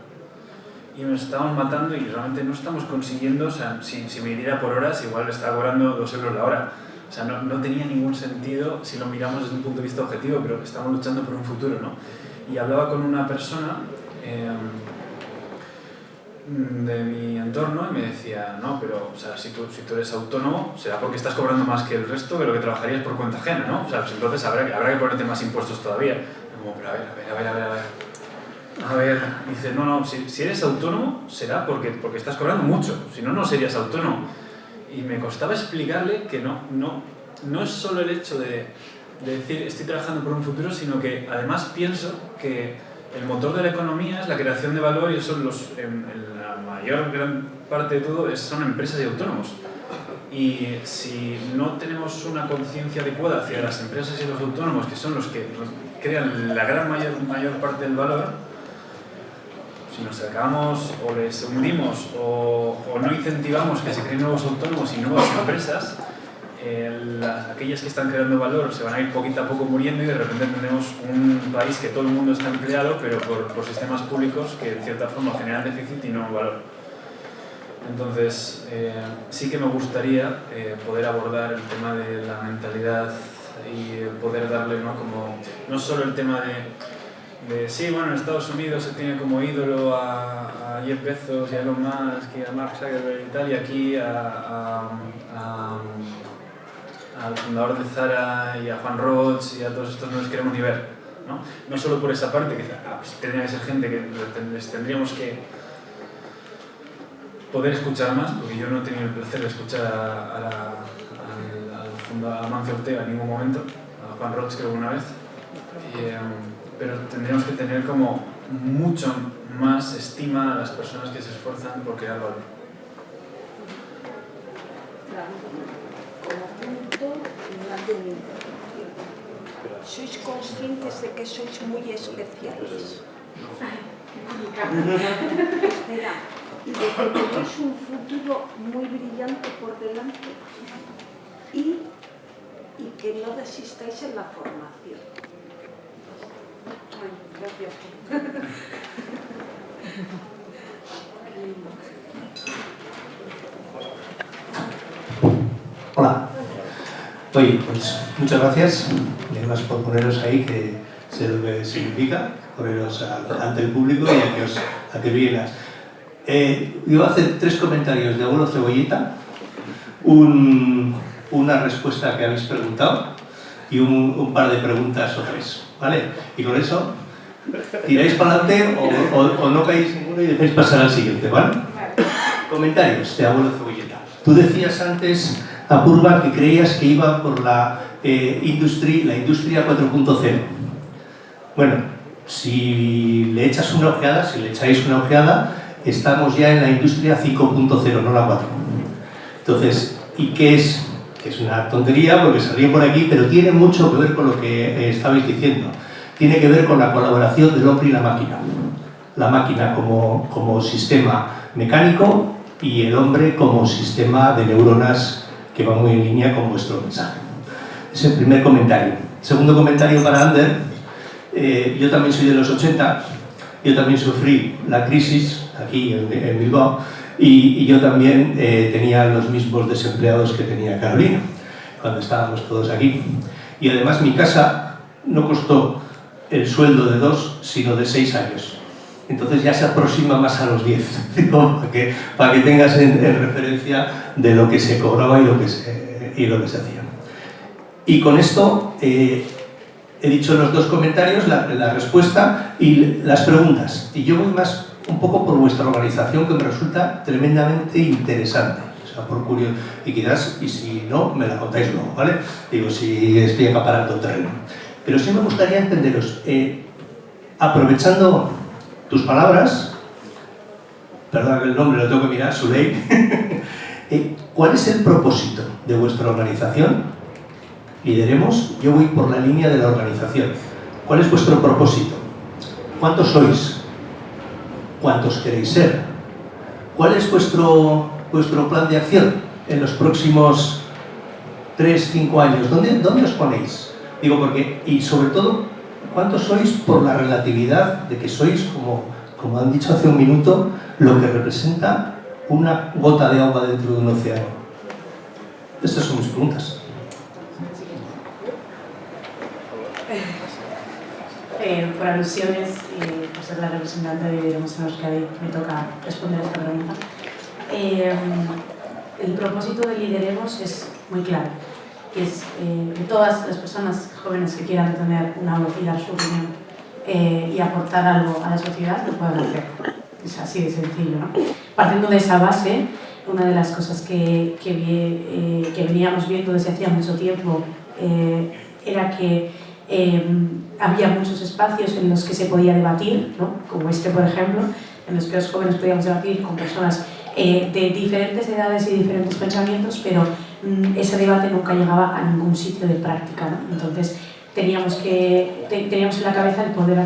Y nos estamos matando y realmente no estamos consiguiendo, o sea, si me iría por horas igual estaba cobrando 2 euros la hora. O sea, no tenía ningún sentido si lo miramos desde un punto de vista objetivo, pero estamos luchando por un futuro, ¿no? Y hablaba con una persona de mi entorno y me decía, no, pero o sea, si tú eres autónomo, será porque estás cobrando más que el resto de lo que trabajarías por cuenta ajena, ¿no? O sea, pues entonces habrá que ponerte más impuestos todavía. Como, pero a ver, dice, no, si eres autónomo será porque estás cobrando mucho, si no, no serías autónomo. Y me costaba explicarle que no es solo el hecho de decir estoy trabajando por un futuro, sino que además pienso que el motor de la economía es la creación de valor y eso en la mayor gran parte de todo son empresas y autónomos. Y si no tenemos una conciencia adecuada hacia las empresas y los autónomos, que son los que crean la gran mayor parte del valor, si nos acabamos o les hundimos o no incentivamos que se creen nuevos autónomos y nuevas empresas, aquellas que están creando valor se van a ir poquito a poco muriendo y de repente tenemos un país que todo el mundo está empleado, pero por sistemas públicos que en cierta forma generan déficit y no valor. Entonces, sí que me gustaría poder abordar el tema de la mentalidad y poder darle, ¿no? Como, no solo el tema de sí, bueno, en Estados Unidos se tiene como ídolo a Jeff Bezos y a Elon Musk y a Mark Zuckerberg y tal, y aquí al fundador de Zara y a Juan Roig y a todos estos no les queremos ni ver, ¿no? No solo por esa parte, que pues, tendría que ser gente que les tendríamos que poder escuchar más, porque yo no he tenido el placer de escuchar a Mancio Ortega en ningún momento, a Juan Roig creo una vez, pero tendríamos que tener como mucho más estima a las personas que se esfuerzan por crear valor. Como punto, una ¿sois conscientes de que sois muy especiales? Espera, y de que tenéis un futuro muy brillante por delante y que no desistáis en la formación. Ay, gracias. Hola. Oye, pues muchas gracias, y además por poneros ahí, que sé lo que significa, poneros ante el público y a que vienes. Yo voy a hacer 3 comentarios de abuelo Cebolleta, una respuesta que habéis preguntado y un par de preguntas o 3, ¿vale? Y con eso tiráis para adelante o no caéis ninguno y dejéis pasar al siguiente, ¿vale? Comentarios de abuelo Cebolleta. Tú decías antes, Apurva, que creías que iba por la industria 4.0. Bueno, si le echáis una ojeada, estamos ya en la industria 5.0, no la 4. Entonces, ¿y qué es? Que es una tontería porque se ríe por aquí, pero tiene mucho que ver con lo que estabais diciendo. tiene que ver con la colaboración del hombre y la máquina. La máquina como sistema mecánico y el hombre como sistema de neuronas que va muy en línea con vuestro mensaje. Es el primer comentario. Segundo comentario para Ander. Yo también soy de los 80, yo también sufrí la crisis aquí en Bilbao y yo también tenía los mismos desempleados que tenía Carolina cuando estábamos todos aquí. Y además mi casa no costó el sueldo de 2, sino de 6 años. Entonces ya se aproxima más a los 10, ¿no? para que tengas en referencia de lo que se cobraba y lo que se hacía. Y con esto he dicho los dos comentarios, la respuesta y las preguntas. Y yo voy más un poco por vuestra organización, que me resulta tremendamente interesante. O sea, por curiosidad. Y quizás, y si no, me la contáis luego, ¿vale? Digo, si estoy acaparando terreno. Pero sí me gustaría entenderos, aprovechando tus palabras, perdón el nombre, lo tengo que mirar, Suley, ¿cuál es el propósito de vuestra organización? Lideremos, yo voy por la línea de la organización. ¿Cuál es vuestro propósito? ¿Cuántos sois? ¿Cuántos queréis ser? ¿Cuál es vuestro plan de acción en los próximos 3-5 años? ¿Dónde os ponéis? Digo porque, y sobre todo, ¿cuántos sois por la relatividad de que sois, como han dicho hace un minuto, lo que representa una gota de agua dentro de un océano? Estas son mis preguntas. Por alusiones y por ser la representante de Lideremos en Euskadi, me toca responder a esta pregunta. El propósito de Lideremos es muy claro, que es que todas las personas jóvenes que quieran tener una voz y dar su opinión y aportar algo a la sociedad lo puedan hacer. Es así de sencillo, ¿no? Partiendo de esa base, una de las cosas que veníamos viendo desde hacía mucho tiempo era que había muchos espacios en los que se podía debatir, ¿no? Como este, por ejemplo, en los que los jóvenes podíamos debatir con personas de diferentes edades y diferentes pensamientos, pero ese debate nunca llegaba a ningún sitio de práctica, ¿no? Entonces teníamos en la cabeza el poder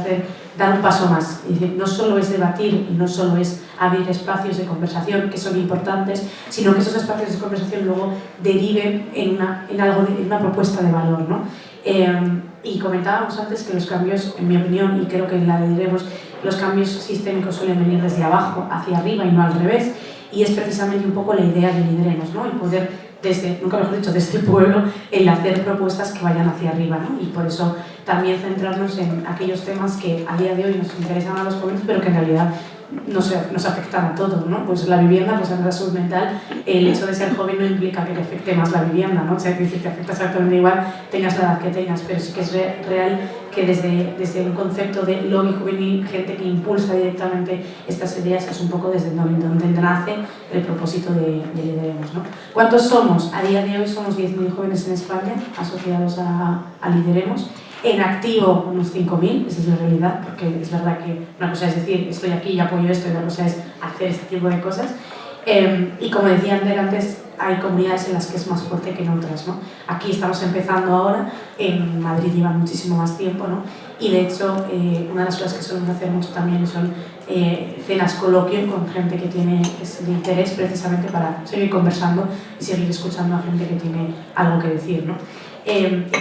dar un paso más. Es decir, no solo es debatir y no solo es abrir espacios de conversación que son importantes, sino que esos espacios de conversación luego deriven en una propuesta de valor, ¿no? Y comentábamos antes que los cambios, en mi opinión, y creo que la diremos, los cambios sistémicos suelen venir desde abajo hacia arriba y no al revés, y es precisamente un poco la idea de Lideremos, ¿no? El poder, nunca mejor dicho, desde el pueblo, el hacer propuestas que vayan hacia arriba, ¿no? Y por eso también centrarnos en aquellos temas que a día de hoy nos interesan a los jóvenes, pero que en realidad nos afectan a todos, ¿no? Pues la vivienda, pues en la salud mental, el hecho de ser joven no implica que te afecte más la vivienda, ¿no? O sea, que te afecta exactamente igual, tengas la edad que tengas, pero sí que es real que desde un concepto de lobby juvenil, gente que impulsa directamente estas ideas, es un poco desde donde nace el propósito de Lideremos, ¿no? ¿Cuántos somos? A día de hoy somos 10.000 jóvenes en España asociados a Lideremos. En activo unos 5.000, esa es la realidad, porque es verdad que una cosa es decir, estoy aquí y apoyo esto, y otra cosa es hacer este tipo de cosas. Y como decía Ander antes, hay comunidades en las que es más fuerte que en otras, ¿no? Aquí estamos empezando ahora, en Madrid llevan muchísimo más tiempo, ¿no? Y de hecho, una de las cosas que solemos hacer mucho también son cenas coloquio con gente que tiene ese interés precisamente para seguir conversando y seguir escuchando a gente que tiene algo que decir, ¿no?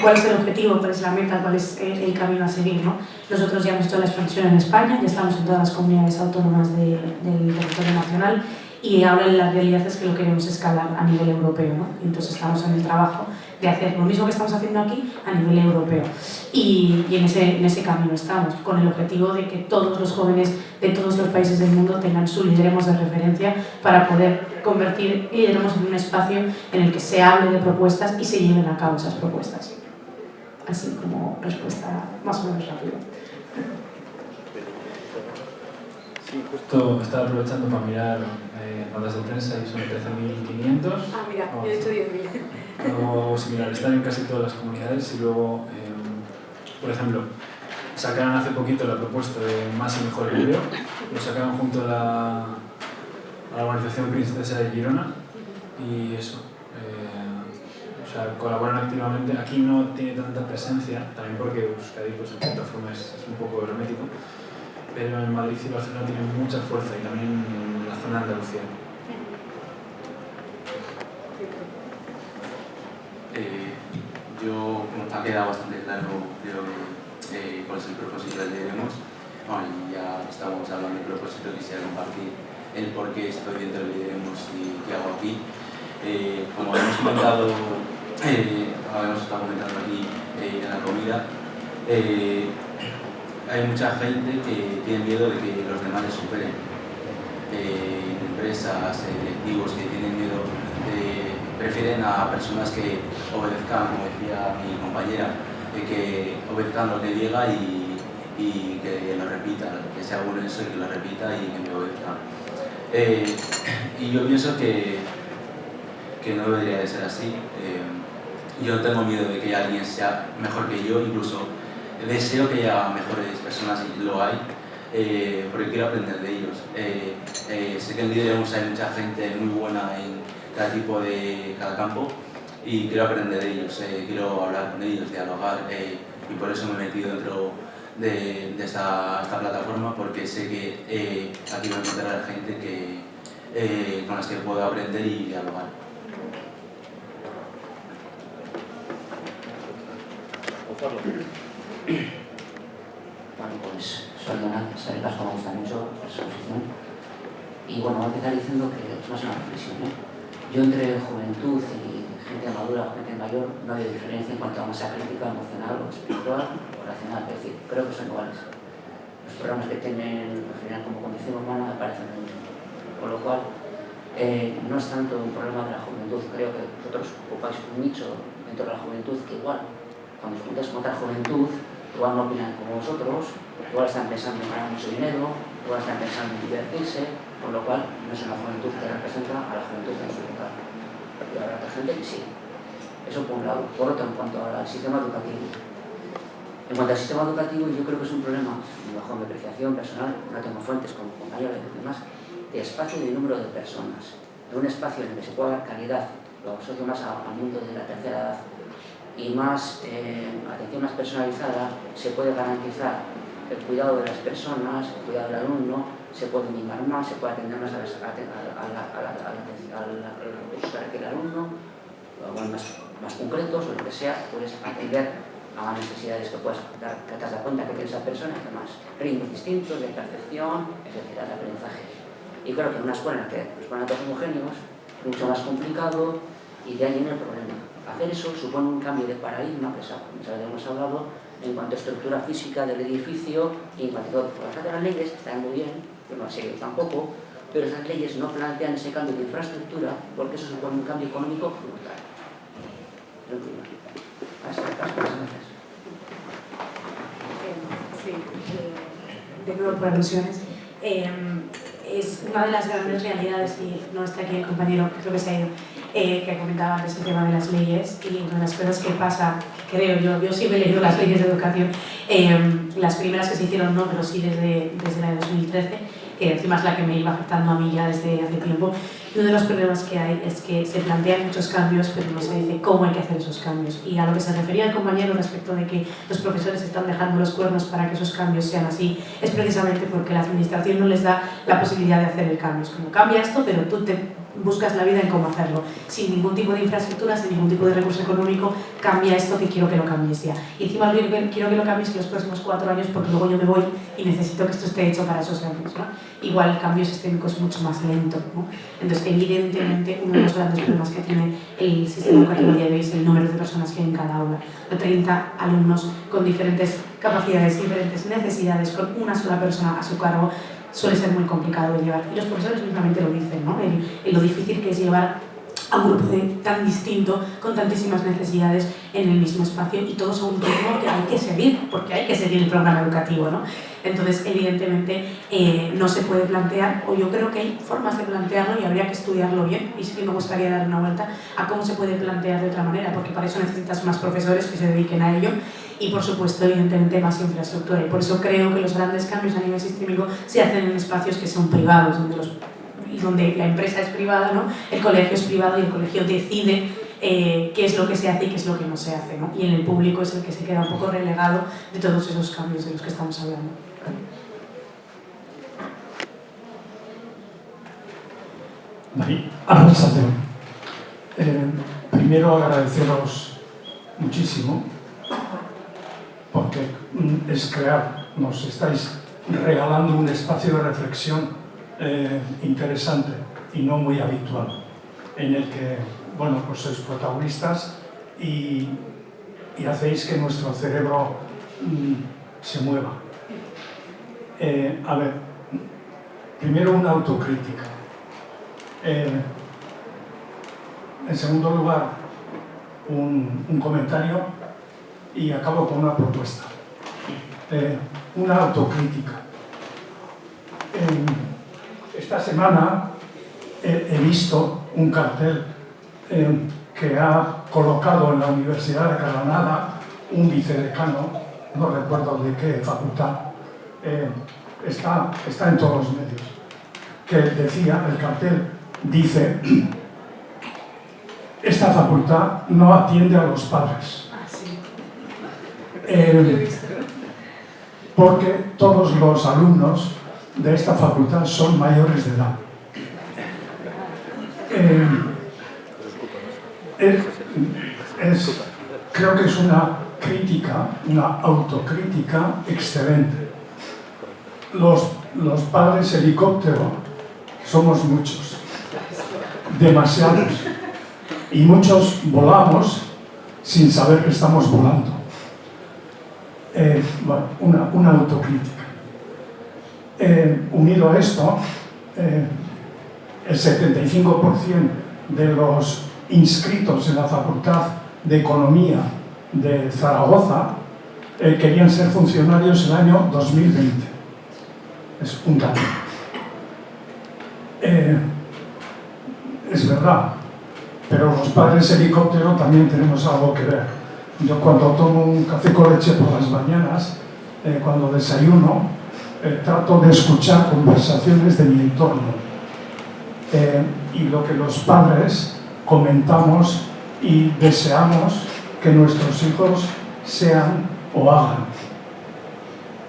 ¿Cuál es el objetivo? ¿Cuál es la meta? ¿Cuál es el camino a seguir, ¿no? Nosotros ya hemos hecho la expansión en España, ya estamos en todas las comunidades autónomas del territorio nacional y ahora la realidad es que lo queremos escalar a nivel europeo, ¿no? Entonces estamos en el trabajo de hacer lo mismo que estamos haciendo aquí a nivel europeo y en ese camino estamos, con el objetivo de que todos los jóvenes de todos los países del mundo tengan su Lideremos de referencia para poder convertir Lideremos en un espacio en el que se hable de propuestas y se lleven a cabo esas propuestas. Así como respuesta más o menos rápida. Sí, justo estaba aprovechando para mirar notas de prensa y son 13.500. Ah, mira, yo he hecho 10.000. Algo similar, están en casi todas las comunidades y luego, por ejemplo, sacaron hace poquito la propuesta de Más y Mejor Empleo, lo sacaron junto a la organización Princesa de Girona y eso, sea, colaboran activamente. Aquí no tiene tanta presencia, también porque Euskadi pues, en cierta forma es un poco hermético, pero en Madrid y Barcelona tienen mucha fuerza y también en la zona de Andalucía. Yo, como te ha quedado bastante claro, creo que cuál es el propósito del Leeremos. Bueno, y ya estamos hablando del propósito, quisiera compartir el por qué estoy dentro del Leeremos y qué hago aquí. Como hemos comentado, hemos estado comentando aquí en la comida, hay mucha gente que tiene miedo de que los demás les superen. Empresas, directivos que tienen miedo, prefieren a personas que obedezcan, como decía mi compañera, que obedezcan lo que diga y que lo repita, que sea bueno eso y que lo repita y que me obedezcan. Y yo pienso que no debería de ser así. Yo tengo miedo de que alguien sea mejor que yo, incluso deseo que haya mejores personas y lo hay, porque quiero aprender de ellos. Sé que en Lideremos hay mucha gente muy buena en cada campo y quiero aprender de ellos, quiero hablar con ellos, dialogar y por eso me he metido dentro de esta plataforma, porque sé que aquí voy a encontrar gente con las que puedo aprender y dialogar. Bueno, pues soy Donat, este caso me gusta mucho la exposición. Y bueno, voy a empezar diciendo que es más una reflexión. Yo entre juventud y gente madura, gente mayor, no hay diferencia en cuanto a masa crítica, emocional o espiritual o racional. Es decir, creo que son iguales. Los programas que tienen al final como condición humana me parecen lo mismo. Con lo cual, no es tanto un problema de la juventud. Creo que vosotros ocupáis un nicho dentro de la juventud que igual, cuando os juntáis con otra juventud, igual no opinan como vosotros, igual están pensando en ganar mucho dinero, igual están pensando en divertirse, con lo cual no es una juventud que representa a la juventud en su lugar. Y habrá otra gente que sí. Eso por un lado. Por otro, en cuanto al sistema educativo. En cuanto al sistema educativo, yo creo que es un problema, bajo mi apreciación personal, no tengo fuentes como compañeros y demás, de espacio y de número de personas. En un espacio en el que se pueda dar calidad, lo asocio más al mundo de la tercera edad, y más atención más personalizada, se puede garantizar el cuidado de las personas, el cuidado del alumno, se puede mimar más, se puede atender más a los que requiere el alumno, más concretos o lo que sea, puedes atender a las necesidades que puedes dar, que te das cuenta que tiene esa persona y demás. Ritmos distintos de percepción, etcétera, de aprendizaje. Y creo que en una escuela en la que los ponen a todos homogéneos es mucho más complicado y de ahí viene el problema. Hacer eso supone un cambio de paradigma, que muchas veces hemos hablado, en cuanto a estructura física del edificio y en cuanto a todo. Por las leyes están muy bien, yo no sé tampoco, pero esas leyes no plantean ese cambio de infraestructura porque eso supone un cambio económico brutal. Gracias. Sí, de nuevo por alusiones. Es una de las grandes realidades, y no está aquí el compañero, creo que se ha ido, que comentaba antes el tema de las leyes, y una de las cosas que pasa, creo yo sí me he leído las leyes de educación, las primeras que se hicieron no, pero sí desde la de 2013, que encima es la que me iba afectando a mí ya desde hace tiempo. Y uno de los problemas que hay es que se plantean muchos cambios, pero no se dice cómo hay que hacer esos cambios. Y a lo que se refería el compañero respecto de que los profesores están dejando los cuernos para que esos cambios sean así, es precisamente porque la administración no les da la posibilidad de hacer el cambio. Es como, cambia esto, pero tú te buscas la vida en cómo hacerlo. Sin ningún tipo de infraestructura, sin ningún tipo de recurso económico, cambia esto que quiero que lo cambies ya. Y encima quiero que lo cambies en los próximos 4 años porque luego yo me voy y necesito que esto esté hecho para esos años, ¿no? Igual el cambio sistémico es mucho más lento, ¿no? Entonces, evidentemente, uno de los grandes problemas que tiene el sistema educativo a día de hoy es el número de personas que hay en cada aula. De 30 alumnos con diferentes capacidades, diferentes necesidades, con una sola persona a su cargo, suele ser muy complicado de llevar. Y los profesores mismamente lo dicen, ¿no? Lo difícil que es llevar a un grupo tan distinto, con tantísimas necesidades en el mismo espacio y todos a un ritmo que hay que seguir, porque hay que seguir el programa educativo, ¿no? Entonces, evidentemente, no se puede plantear, o yo creo que hay formas de plantearlo y habría que estudiarlo bien, y sí que me gustaría dar una vuelta a cómo se puede plantear de otra manera, porque para eso necesitas más profesores que se dediquen a ello y, por supuesto, evidentemente, más infraestructura. Y por eso creo que los grandes cambios a nivel sistémico se hacen en espacios que son privados, donde la empresa es privada, ¿no? El colegio es privado y el colegio decide qué es lo que se hace y qué es lo que no se hace, ¿no? Y en el público es el que se queda un poco relegado de todos esos cambios de los que estamos hablando. Ana Saldeón. Primero agradeceros muchísimo porque nos estáis regalando un espacio de reflexión interesante y no muy habitual, en el que, bueno, pues sois protagonistas y hacéis que nuestro cerebro se mueva. A ver, primero una autocrítica. En segundo lugar, un comentario y acabo con una propuesta. Una autocrítica. Esta semana he visto un cartel que ha colocado en la Universidad de Granada un vicedecano, no recuerdo de qué facultad, está en todos los medios, que decía, el cartel dice: esta facultad no atiende a los padres. Porque todos los alumnos de esta facultad son mayores de edad. Creo que es una crítica, una autocrítica excelente. Los padres helicóptero somos muchos, demasiados, y muchos volamos sin saber que estamos volando. Bueno, una autocrítica. Unido a esto, el 75% de los inscritos en la Facultad de Economía de Zaragoza querían ser funcionarios el año 2020. Es un dato. Es verdad, pero los padres helicóptero también tenemos algo que ver. Yo cuando tomo un café con leche por las mañanas, cuando desayuno, trato de escuchar conversaciones de mi entorno. Y lo que los padres comentamos y deseamos que nuestros hijos sean o hagan.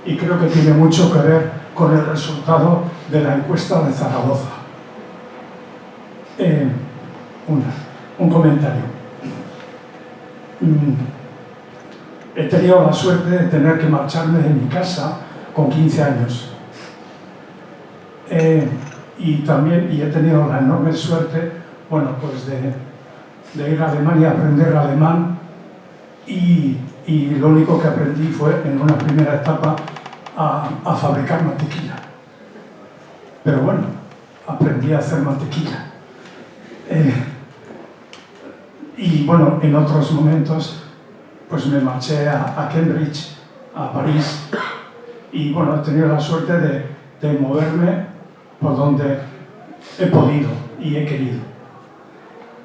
Y creo que tiene mucho que ver con el resultado de la encuesta de Zaragoza. Un comentario. He tenido la suerte de tener que marcharme de mi casa con 15 años. Y he tenido la enorme suerte, bueno, pues de ir a Alemania a aprender alemán y lo único que aprendí fue en una primera etapa a fabricar mantequilla. Pero bueno, aprendí a hacer mantequilla. Y bueno, en otros momentos pues me marché a Cambridge, a París, y bueno, he tenido la suerte de moverme por donde he podido y he querido.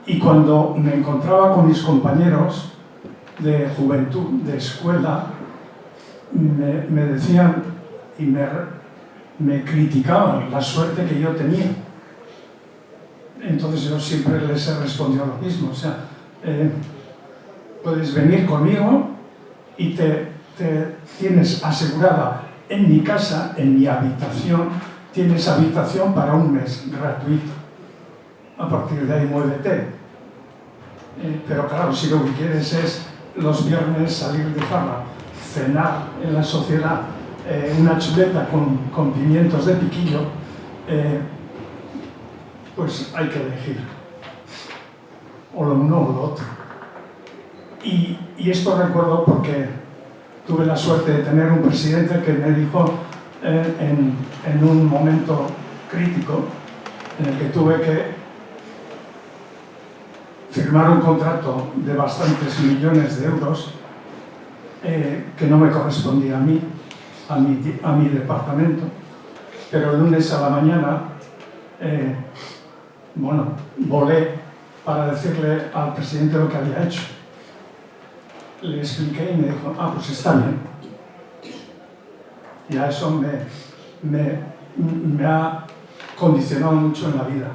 Y cuando me encontraba con mis compañeros de juventud, de escuela, me decían y me criticaban la suerte que yo tenía. Entonces yo siempre les he respondido lo mismo, o sea, puedes venir conmigo y te tienes asegurada en mi casa, en mi habitación, tienes habitación para un mes gratuito. A partir de ahí muévete. Pero claro, si lo que quieres es los viernes salir de farra, cenar en la sociedad, una chuleta con pimientos de piquillo, pues hay que elegir. O lo uno o lo otro. Y esto recuerdo porque tuve la suerte de tener un presidente que me dijo en un momento crítico en el que tuve que firmar un contrato de bastantes millones de euros que no me correspondía a mí, a mi departamento, pero el lunes a la mañana bueno, volé para decirle al presidente lo que había hecho. Le expliqué y me dijo, pues está bien. Y a eso me ha condicionado mucho en la vida.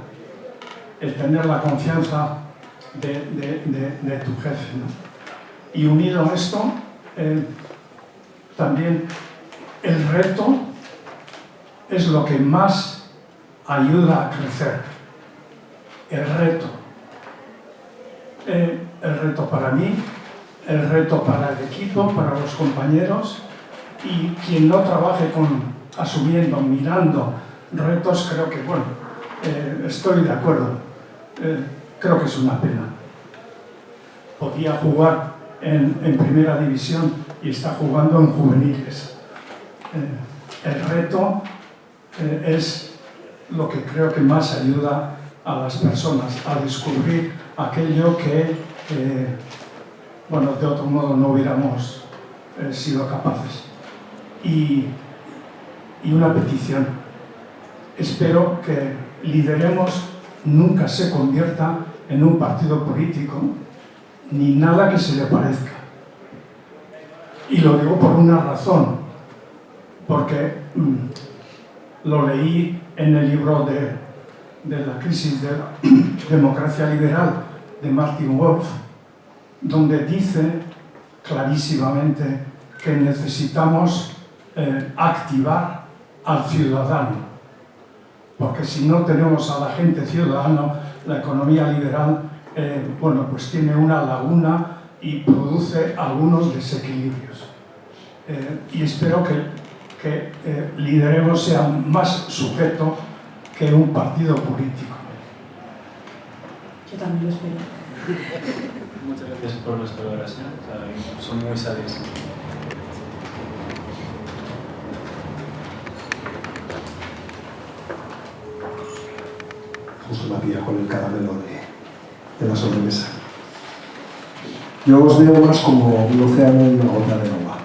El tener la confianza de tu jefe, ¿no? Y unido a esto, también el reto es lo que más ayuda a crecer. El reto. El reto para mí, el reto para el equipo, para los compañeros, y quien no trabaje asumiendo, mirando retos, creo que, bueno, estoy de acuerdo. Creo que es una pena. Podía jugar en primera división y está jugando en juveniles. El reto es lo que creo que más ayuda a las personas a descubrir aquello que, bueno, de otro modo no hubiéramos sido capaces. Y una petición. Espero que Lideremos nunca se convierta en un partido político ni nada que se le parezca. Y lo digo por una razón, porque lo leí en el libro de la crisis de la democracia liberal de Martin Wolf, donde dice clarísimamente que necesitamos activar al ciudadano, porque si no tenemos a la gente ciudadano, la economía liberal bueno, pues tiene una laguna y produce algunos desequilibrios. Y espero que Lideremos sea más sujeto que un partido político. Yo también lo espero. Muchas gracias por las palabras, son muy sabias. Justo me pilla con el caramelo de la sobremesa. Yo os veo más como un océano y una gota de agua.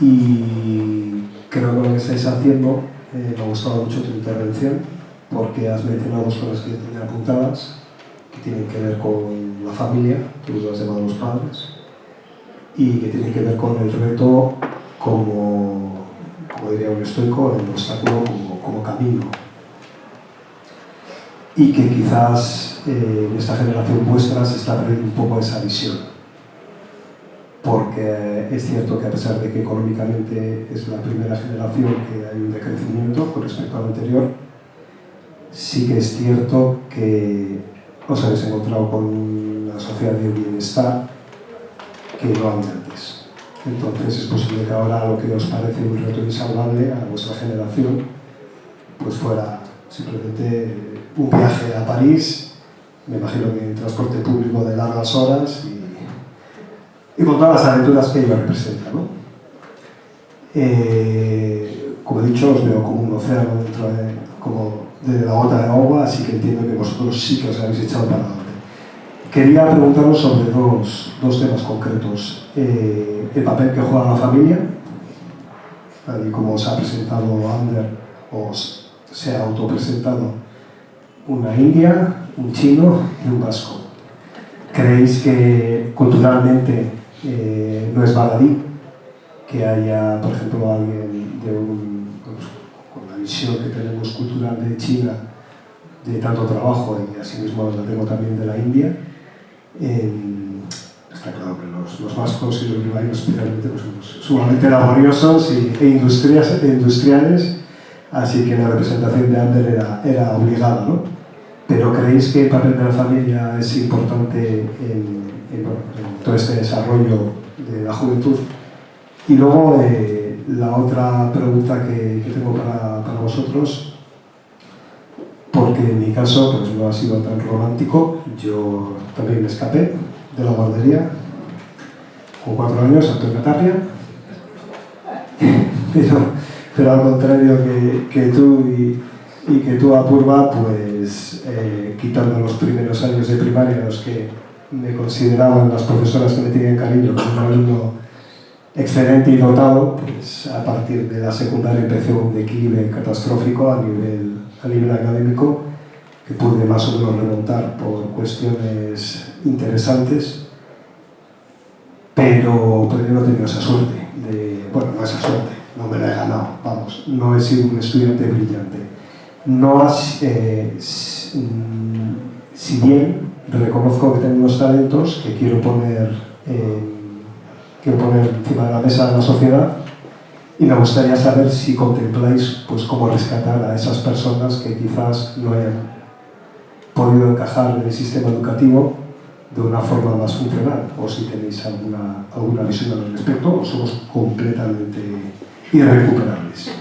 Y creo que lo que estáis haciendo, me ha gustado mucho tu intervención, porque has mencionado dos cosas que yo tenía apuntadas, que tienen que ver con la familia, tú lo has llamado los padres, y que tienen que ver con el reto como diría un estoico, el obstáculo como camino. Y que quizás en esta generación vuestra se está perdiendo un poco esa visión. Porque es cierto que a pesar de que económicamente es la primera generación que hay un decrecimiento con respecto a la anterior, sí que es cierto que os habéis encontrado con una sociedad de bienestar que no había antes. Entonces es posible que ahora lo que os parece un reto insalvable a vuestra generación pues fuera simplemente un viaje a París, me imagino que en transporte público de largas horas y con todas las aventuras que ello representa, ¿no? Como he dicho, os veo como un océano dentro de la gota de agua, así que entiendo que vosotros sí que os habéis echado para adelante. Quería preguntaros sobre dos temas concretos. El papel que juega la familia, tal y como os ha presentado Ander, o se ha autopresentado, una india, un chino y un vasco. ¿Creéis que culturalmente no es baladí que haya, por ejemplo, alguien con la visión que tenemos cultural de China, de tanto trabajo, y asimismo la tengo también de la India? Está claro que los vascos y los bilbaínos especialmente pues, somos sumamente laboriosos e industriales, así que la representación de Ander era obligada, ¿no? Pero ¿creéis que el papel de la familia es importante en todo este desarrollo de la juventud? Y luego la otra pregunta que tengo para vosotros, porque en mi caso pues, no ha sido tan romántico, yo también me escapé de la guardería con 4 años, Antonio Tapia, pero al contrario que tú y que tú, Apurva, pues quitando los primeros años de primaria en los que me consideraban las profesoras que me tenían cariño como un alumno excelente y dotado, pues a partir de la secundaria empecé un declive catastrófico a nivel académico, que pude más o menos remontar por cuestiones interesantes, pero yo no he tenido esa suerte, no esa suerte, no me la he ganado, vamos, no he sido un estudiante brillante. No Si bien reconozco que tengo unos talentos que quiero poner encima de la mesa de la sociedad, y me gustaría saber si contempláis pues, cómo rescatar a esas personas que quizás no hayan podido encajar en el sistema educativo de una forma más funcional, o si tenéis alguna visión al respecto, o somos completamente irrecuperables.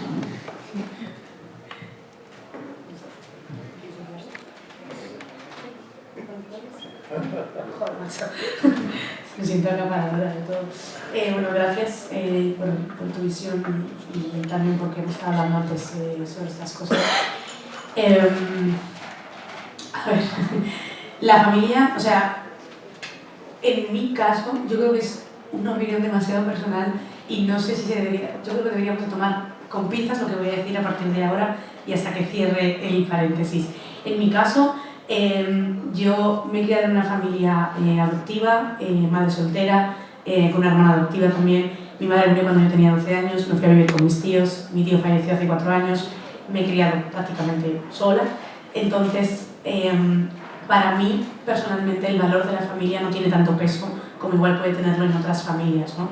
Me siento acaparadora de todo. Bueno, gracias por tu visión y también porque hemos estado hablando antes sobre estas cosas. A ver, la familia, o sea, en mi caso, yo creo que es una opinión demasiado personal y no sé si se debería, yo creo que deberíamos tomar con pinzas lo que voy a decir a partir de ahora y hasta que cierre el paréntesis. En mi caso, yo me he criado en una familia adoptiva, madre soltera, con una hermana adoptiva también. Mi madre murió cuando yo tenía 12 años, me fui a vivir con mis tíos, mi tío falleció hace 4 años, me he criado prácticamente sola. Entonces, para mí, personalmente, el valor de la familia no tiene tanto peso como igual puede tenerlo en otras familias, ¿no?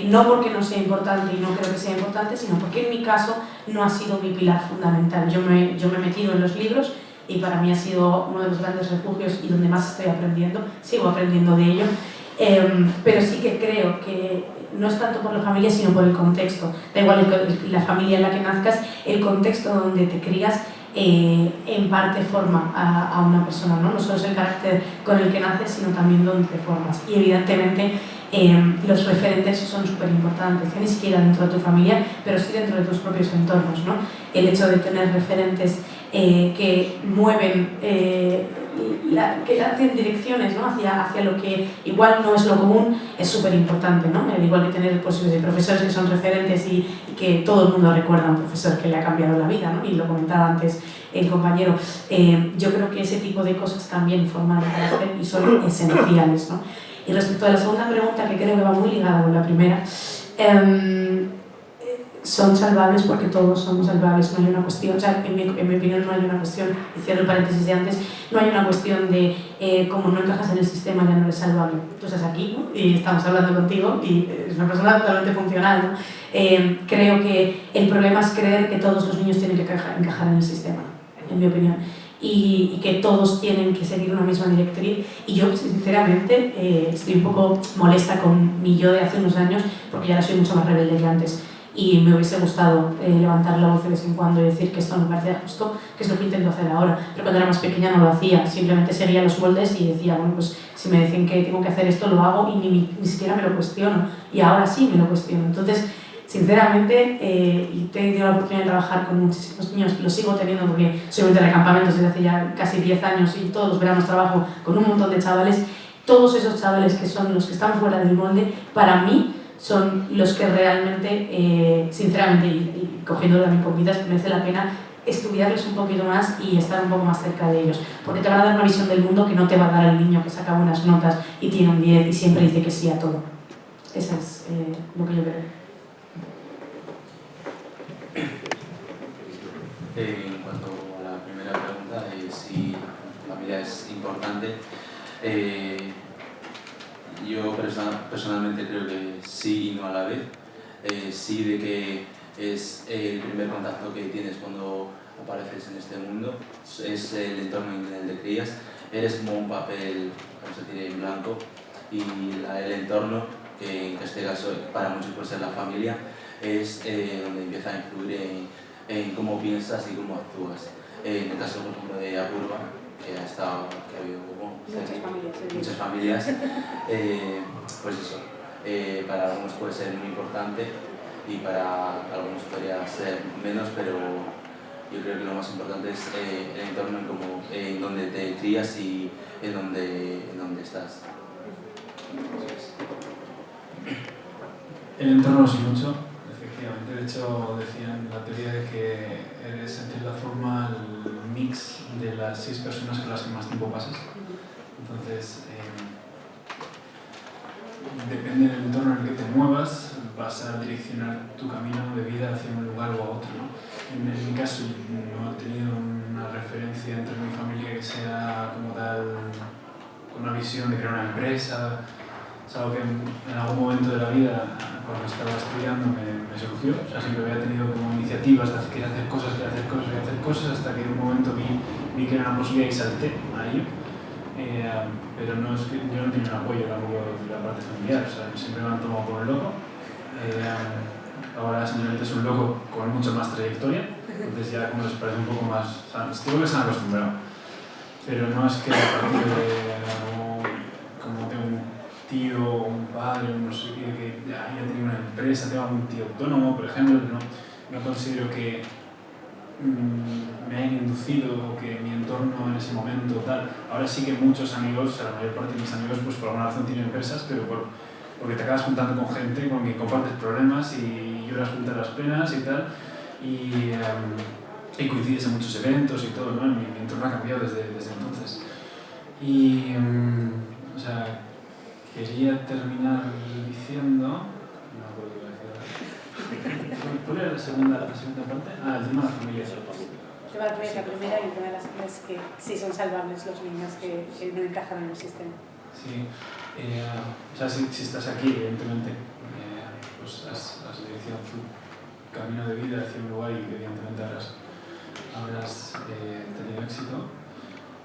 No porque no sea importante y no creo que sea importante, sino porque en mi caso no ha sido mi pilar fundamental. Yo me he metido en los libros y para mí ha sido uno de los grandes refugios y donde más estoy aprendiendo, sigo aprendiendo de ello, pero sí que creo que no es tanto por la familia sino por el contexto. Da igual la familia en la que nazcas, el contexto donde te crías en parte forma a una persona, ¿no? No solo es el carácter con el que naces, sino también donde te formas. Y evidentemente los referentes son súper importantes, ni siquiera dentro de tu familia, pero sí dentro de tus propios entornos, ¿no? El hecho de tener referentes que mueven, que hacen direcciones, ¿no? hacia lo que igual no es lo común, es súper importante, ¿no? Igual que tener pues, profesores que son referentes y que todo el mundo recuerda a un profesor que le ha cambiado la vida, ¿no? Y lo comentaba antes el compañero. Yo creo que ese tipo de cosas también forman el carácter y son esenciales, ¿no? Y respecto a la segunda pregunta, que creo que va muy ligada con la primera, son salvables porque todos somos salvables, no hay una cuestión, o sea, en mi opinión no hay una cuestión, y cierro el paréntesis de antes, no hay una cuestión de como no encajas en el sistema ya no eres salvable. Tú estás aquí, ¿no? Y estamos hablando contigo y es una persona totalmente funcional, ¿no? Creo que el problema es creer que todos los niños tienen que encajar en el sistema, en mi opinión. Y que todos tienen que seguir una misma directriz. Y yo, sinceramente, estoy un poco molesta con mi yo de hace unos años, porque ya ahora soy mucho más rebelde que antes. Y me hubiese gustado levantar la voz de vez en cuando y decir que esto no me parece justo, que es lo que intento hacer ahora. Pero cuando era más pequeña no lo hacía, simplemente seguía los moldes y decía, bueno, pues si me dicen que tengo que hacer esto, lo hago y ni siquiera me lo cuestiono. Y ahora sí me lo cuestiono. Entonces, sinceramente, y he tenido la oportunidad de trabajar con muchísimos niños, lo sigo teniendo porque soy voluntaria de campamentos desde hace ya casi 10 años y todos los veranos trabajo con un montón de chavales. Todos esos chavales que son los que están fuera del molde, para mí son los que realmente, sinceramente, y cogiendo también con vidas, merece la pena estudiarles un poquito más y estar un poco más cerca de ellos. Porque te van a dar una visión del mundo que no te va a dar el niño que saca buenas notas y tiene un 10 y siempre dice que sí a todo. Eso es lo que yo creo. En cuanto a la primera pregunta, si la familia es importante, yo personalmente creo que sí y no a la vez. Sí de que es el primer contacto que tienes cuando apareces en este mundo, es el entorno en el que crías, eres como un papel, vamos a decir, en blanco, y el entorno, que en este caso para muchos puede ser la familia, es donde empieza a influir en cómo piensas y cómo actúas. En el caso, por ejemplo, de Apurva, que ha habido muchas familias, pues eso, para algunos puede ser muy importante y para algunos podría ser menos, pero yo creo que lo más importante es el entorno en donde te crías y en donde estás. El entorno es mucho. Efectivamente, de hecho decían la teoría de que eres en cierta forma el mix de las 6 personas con las que más tiempo pasas. Entonces, depende del entorno en el que te muevas, vas a direccionar tu camino de vida hacia un lugar u otro, ¿no? En mi caso no he tenido una una referencia dentro de mi familia que sea como tal, con una visión de crear una empresa. Es algo que en algún momento de la vida, cuando estaba estudiando, me surgió. O sea, siempre había tenido como iniciativas de querer hacer cosas, hasta que en un momento vi que era una posibilidad y salté a ello. Pero no es que yo no tenía un apoyo tampoco de la parte familiar, o sea, siempre me han tomado por el loco. Ahora simplemente es un loco con mucho más trayectoria, entonces ya como les parece un poco más... O sea, digo que se han acostumbrado, pero no es que a partir de como tengo un tío o un padre o no sé qué, que ya haya tenido una empresa, tengo un tío autónomo, por ejemplo, no considero que me hayan inducido o que mi entorno en ese momento tal. Ahora sí que muchos amigos, o sea, la mayor parte de mis amigos, pues por alguna razón tienen empresas, pero porque te acabas juntando con gente con quien compartes problemas y lloras juntas las penas y tal, y coincides en muchos eventos y todo, ¿no? Mi entorno ha cambiado desde entonces. Y, o sea, quería terminar diciendo... No me acuerdo qué iba a decir. ¿Cuál era la segunda parte? Ah, el tema de la familia. El tema de la familia, la primera, y el tema de las familias que sí son salvables los niños que no encajan en el sistema. Sí, o sea, si estás aquí, evidentemente, pues has iniciado tu camino de vida hacia un lugar y que evidentemente habrás tenido éxito.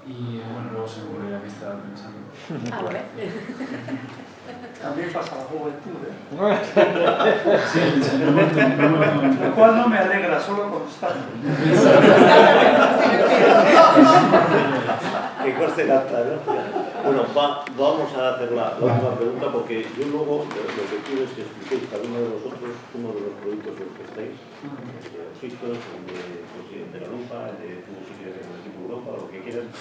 Y bueno, luego se me ocurrirá que estaba pensando. Ah, vale. También pasa la juventud, ¿eh? Sí, en el momento. Lo cual no me alegra, solo constante. Que corte la ¿no? Bueno, vamos a hacer la última pregunta porque yo luego lo que quiero es que expliquéis cada uno de vosotros uno de los productos en los que estáis, el de Oxitos, el de la Lupa, el de tu sitio de equipo Europa, lo que quieras,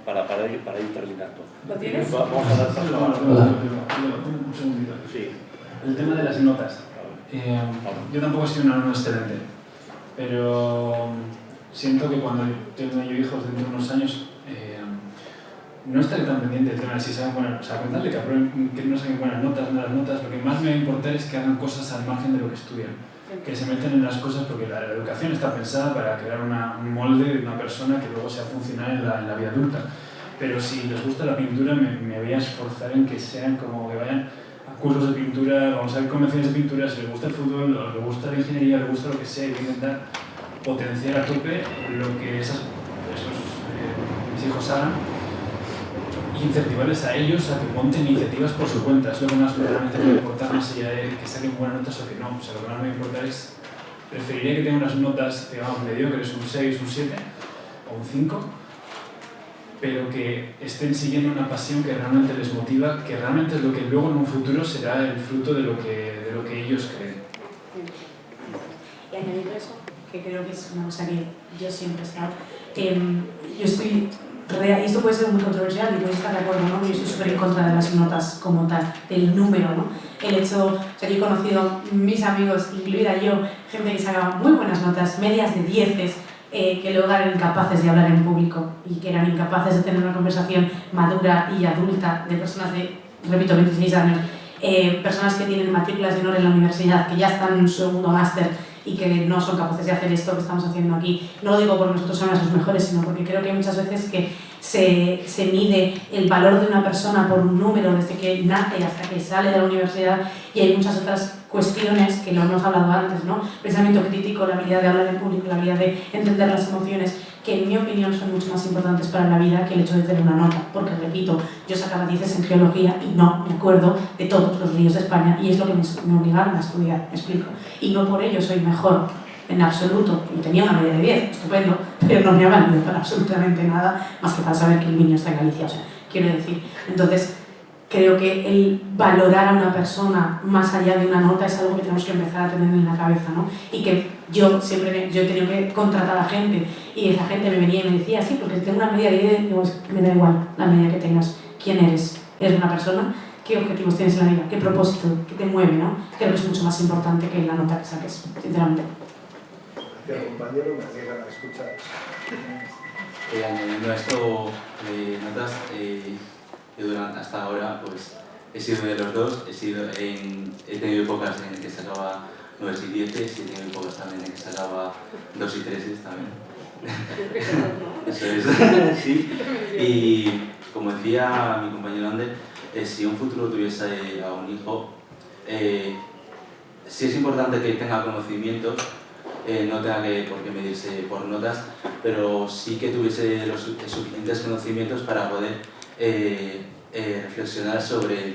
para ir terminando. ¿Lo tienes? Vamos a dar paso a... Un segundito. Sí. El tema de las notas. Yo tampoco he sido un alumno excelente, pero siento que cuando tenga yo hijos dentro de unos años, no estaré tan pendiente del tema de si saben buenas notas, o sea, contarle que no saquen buenas notas, malas notas. Lo que más me va a importar es que hagan cosas al margen de lo que estudian, que se meten en las cosas, porque la educación está pensada para crear un molde de una persona que luego sea funcional en la vida adulta. Pero si les gusta la pintura, me voy a esforzar en que sean como que vayan a cursos de pintura, vamos a ver convenciones de pintura. Si les gusta el fútbol, o les gusta la ingeniería, les gusta lo que sea, y voy a intentar potenciar a tope lo que mis hijos hagan y incentivarles a ellos a que monten iniciativas por su cuenta. Es lo que más realmente me importa, más allá de que saquen buenas notas o que no. O sea, lo que más me importa es, preferiría que tengan unas notas, digamos, mediocres, un 6, un 7 o un 5, pero que estén siguiendo una pasión que realmente les motiva, que realmente es lo que luego en un futuro será el fruto de lo que ellos creen. Y añadiendo eso, que creo que es una cosa que yo siempre he estado, yo estoy real, y esto puede ser muy controversial y podéis estar de acuerdo, ¿no? Yo estoy súper en contra de las notas como tal, del número, ¿no? El hecho, o sea, yo he conocido mis amigos, incluida yo, gente que sacaba muy buenas notas, medias de 10, que luego eran incapaces de hablar en público y que eran incapaces de tener una conversación madura y adulta de personas de, repito, 26 años, personas que tienen matrículas de honor en la universidad, que ya están en su segundo máster y que no son capaces de hacer esto que estamos haciendo aquí. No lo digo porque nosotros seamos los mejores, sino porque creo que hay muchas veces que se mide el valor de una persona por un número desde que nace hasta que sale de la universidad, y hay muchas otras cuestiones que lo hemos hablado antes, ¿no? Pensamiento crítico, la habilidad de hablar en público, la habilidad de entender las emociones, que en mi opinión son mucho más importantes para la vida que el hecho de tener una nota, porque repito, yo sacaba 10 en geología y no me acuerdo de todos los ríos de España, y es lo que me obligaron a estudiar, me explico, y no por ello soy mejor en absoluto, y tenía una media de 10, estupendo, pero no me ha valido para absolutamente nada más que para saber que el niño está en Galicia, o sea, quiero decir, entonces creo que el valorar a una persona más allá de una nota es algo que tenemos que empezar a tener en la cabeza, ¿no? Y que yo he tenido que contratar a gente, y esa gente me venía y me decía, sí, porque tengo una media de 10, digo, me da igual la media que tengas, ¿quién eres? ¿Eres una persona? ¿Qué objetivos tienes en la vida? ¿Qué propósito? ¿Qué te mueve? ¿No? Creo que es mucho más importante que la nota que saques, sinceramente. Gracias, compañero, me alegra escuchar. Añadiendo a esto notas, hasta ahora pues he sido de los dos, he tenido épocas en que sacaba 9 y 10, y he tenido épocas también en que sacaba 2 y 3 también. Eso es, sí. Y como decía mi compañero Ander, si un futuro tuviese a un hijo, sí es importante que tenga conocimientos, no tenga por qué medirse por notas, pero sí que tuviese los suficientes conocimientos para poder reflexionar sobre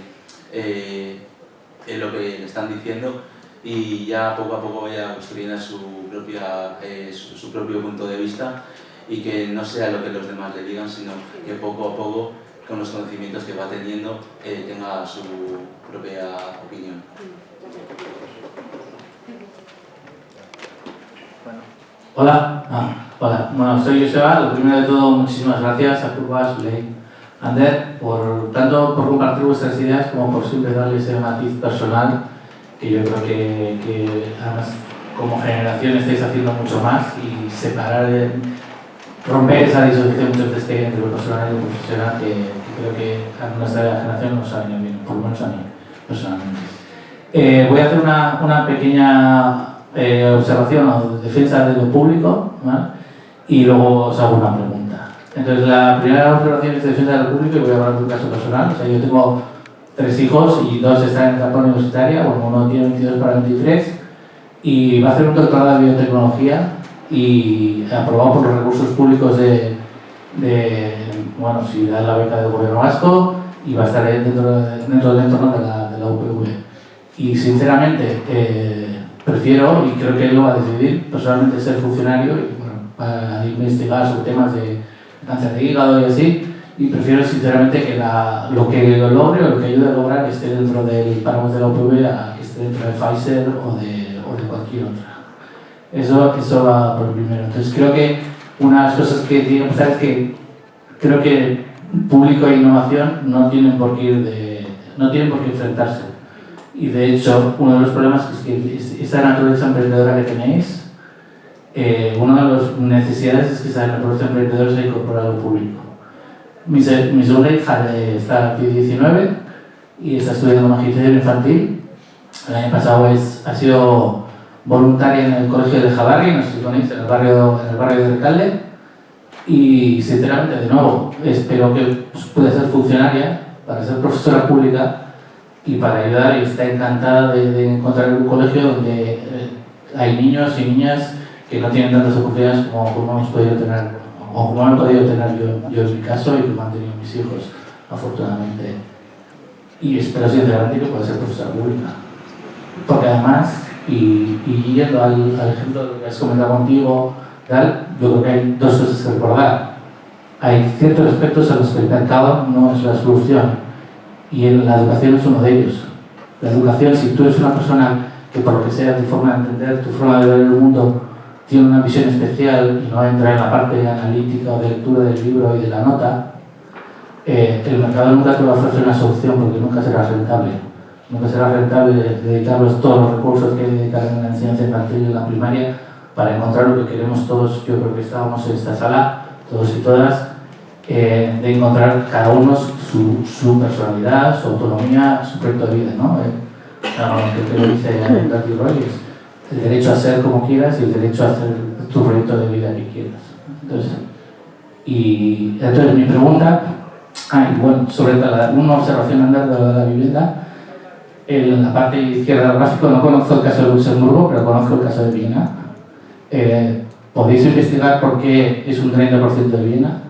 lo que le están diciendo y ya poco a poco vaya construyendo su propio punto de vista y que no sea lo que los demás le digan, sino que poco a poco, con los conocimientos que va teniendo, tenga su propia opinión. Hola, hola. Bueno, soy Joseba. Lo primero de todo, muchísimas gracias a Curva, Zuley, Ander, tanto por compartir vuestras ideas como por siempre darle ese matiz personal que yo creo que además como generación estáis haciendo mucho más y romper esa disociación muchas veces que hay entre lo personal y lo profesional que creo que a nuestra generación nos ha venido bien, por lo menos a mí personalmente. Voy a hacer una pequeña observación o defensa de lo público, ¿vale? Y luego os hago una pregunta. Entonces, la primera observación es defensa de lo público y voy a hablar de un caso personal. O sea, yo tengo 3 hijos y 2 están en etapa universitaria, bueno, uno tiene 22 para 23 y va a hacer un doctorado de biotecnología y aprobado por los recursos públicos bueno, si da la beca del gobierno vasco y va a estar dentro del entorno de la UPV. Y sinceramente, prefiero, y creo que él lo va a decidir, personalmente ser funcionario y, bueno, para investigar sobre temas de cáncer de hígado y así, y prefiero sinceramente que lo que logre o lo que ayude a lograr esté dentro del páramo de la UPV a que esté dentro de Pfizer o de cualquier otra. Eso va por el primero. Entonces creo que una de las cosas que tiene que pasar es que creo que público e innovación no tienen por qué enfrentarse. Y de hecho, uno de los problemas es que esa naturaleza emprendedora que tenéis, una de las necesidades es que esa naturaleza emprendedora se incorpore a lo público. Mi segunda hija está aquí 19 y está estudiando magisterio infantil. El año pasado ha sido voluntaria en el colegio de Javarri, no sé si conocéis, en el barrio de Recalde. Y sinceramente, de nuevo, espero que pueda ser funcionaria para ser profesora pública y para ayudar, y está encantada de encontrar un colegio donde hay niños y niñas que no tienen tantas oportunidades como hemos podido tener, o como he podido tener yo en mi caso y como han tenido mis hijos, afortunadamente. Y espero sinceramente que pueda ser profesora pública. Porque además, y yendo al ejemplo que has comentado contigo, yo creo que hay 2 cosas que recordar. Hay ciertos aspectos en los que el mercado no es la solución. Y la educación es uno de ellos. La educación, si tú eres una persona que por lo que sea tu forma de entender, tu forma de ver el mundo tiene una visión especial y no entra en la parte analítica o de lectura del libro y de la nota, el mercado nunca te va a ofrecer una solución porque nunca será rentable. Nunca será rentable dedicar todos los recursos que dedicar en la enseñanza infantil y en la primaria para encontrar lo que queremos todos. Yo creo que estábamos en esta sala, todos y todas, de encontrar cada uno su personalidad, su autonomía, su proyecto de vida, ¿no? Lo que dice Bertie Rogers, el derecho a ser como quieras y el derecho a hacer tu proyecto de vida que quieras. Entonces mi pregunta, bueno, sobre una observación andar de la vivienda, en la parte izquierda del gráfico no conozco el caso de Luxemburgo, pero conozco el caso de Viena. ¿Podéis investigar por qué es un 30% de Viena?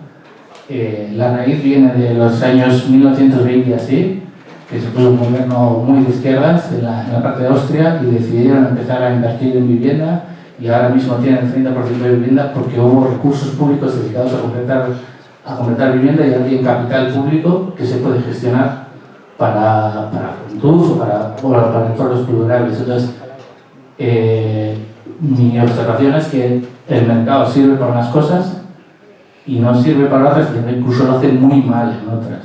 La raíz viene de los años 1920 y así, que se puso un gobierno muy de izquierdas en la parte de Austria y decidieron empezar a invertir en vivienda y ahora mismo tienen el 30% de vivienda porque hubo recursos públicos dedicados a completar vivienda y aquí en capital público que se puede gestionar para juventud o para entornos plurales. Entonces, mi observación es que el mercado sirve para unas cosas y no sirve para otras, incluso lo hace muy mal en otras.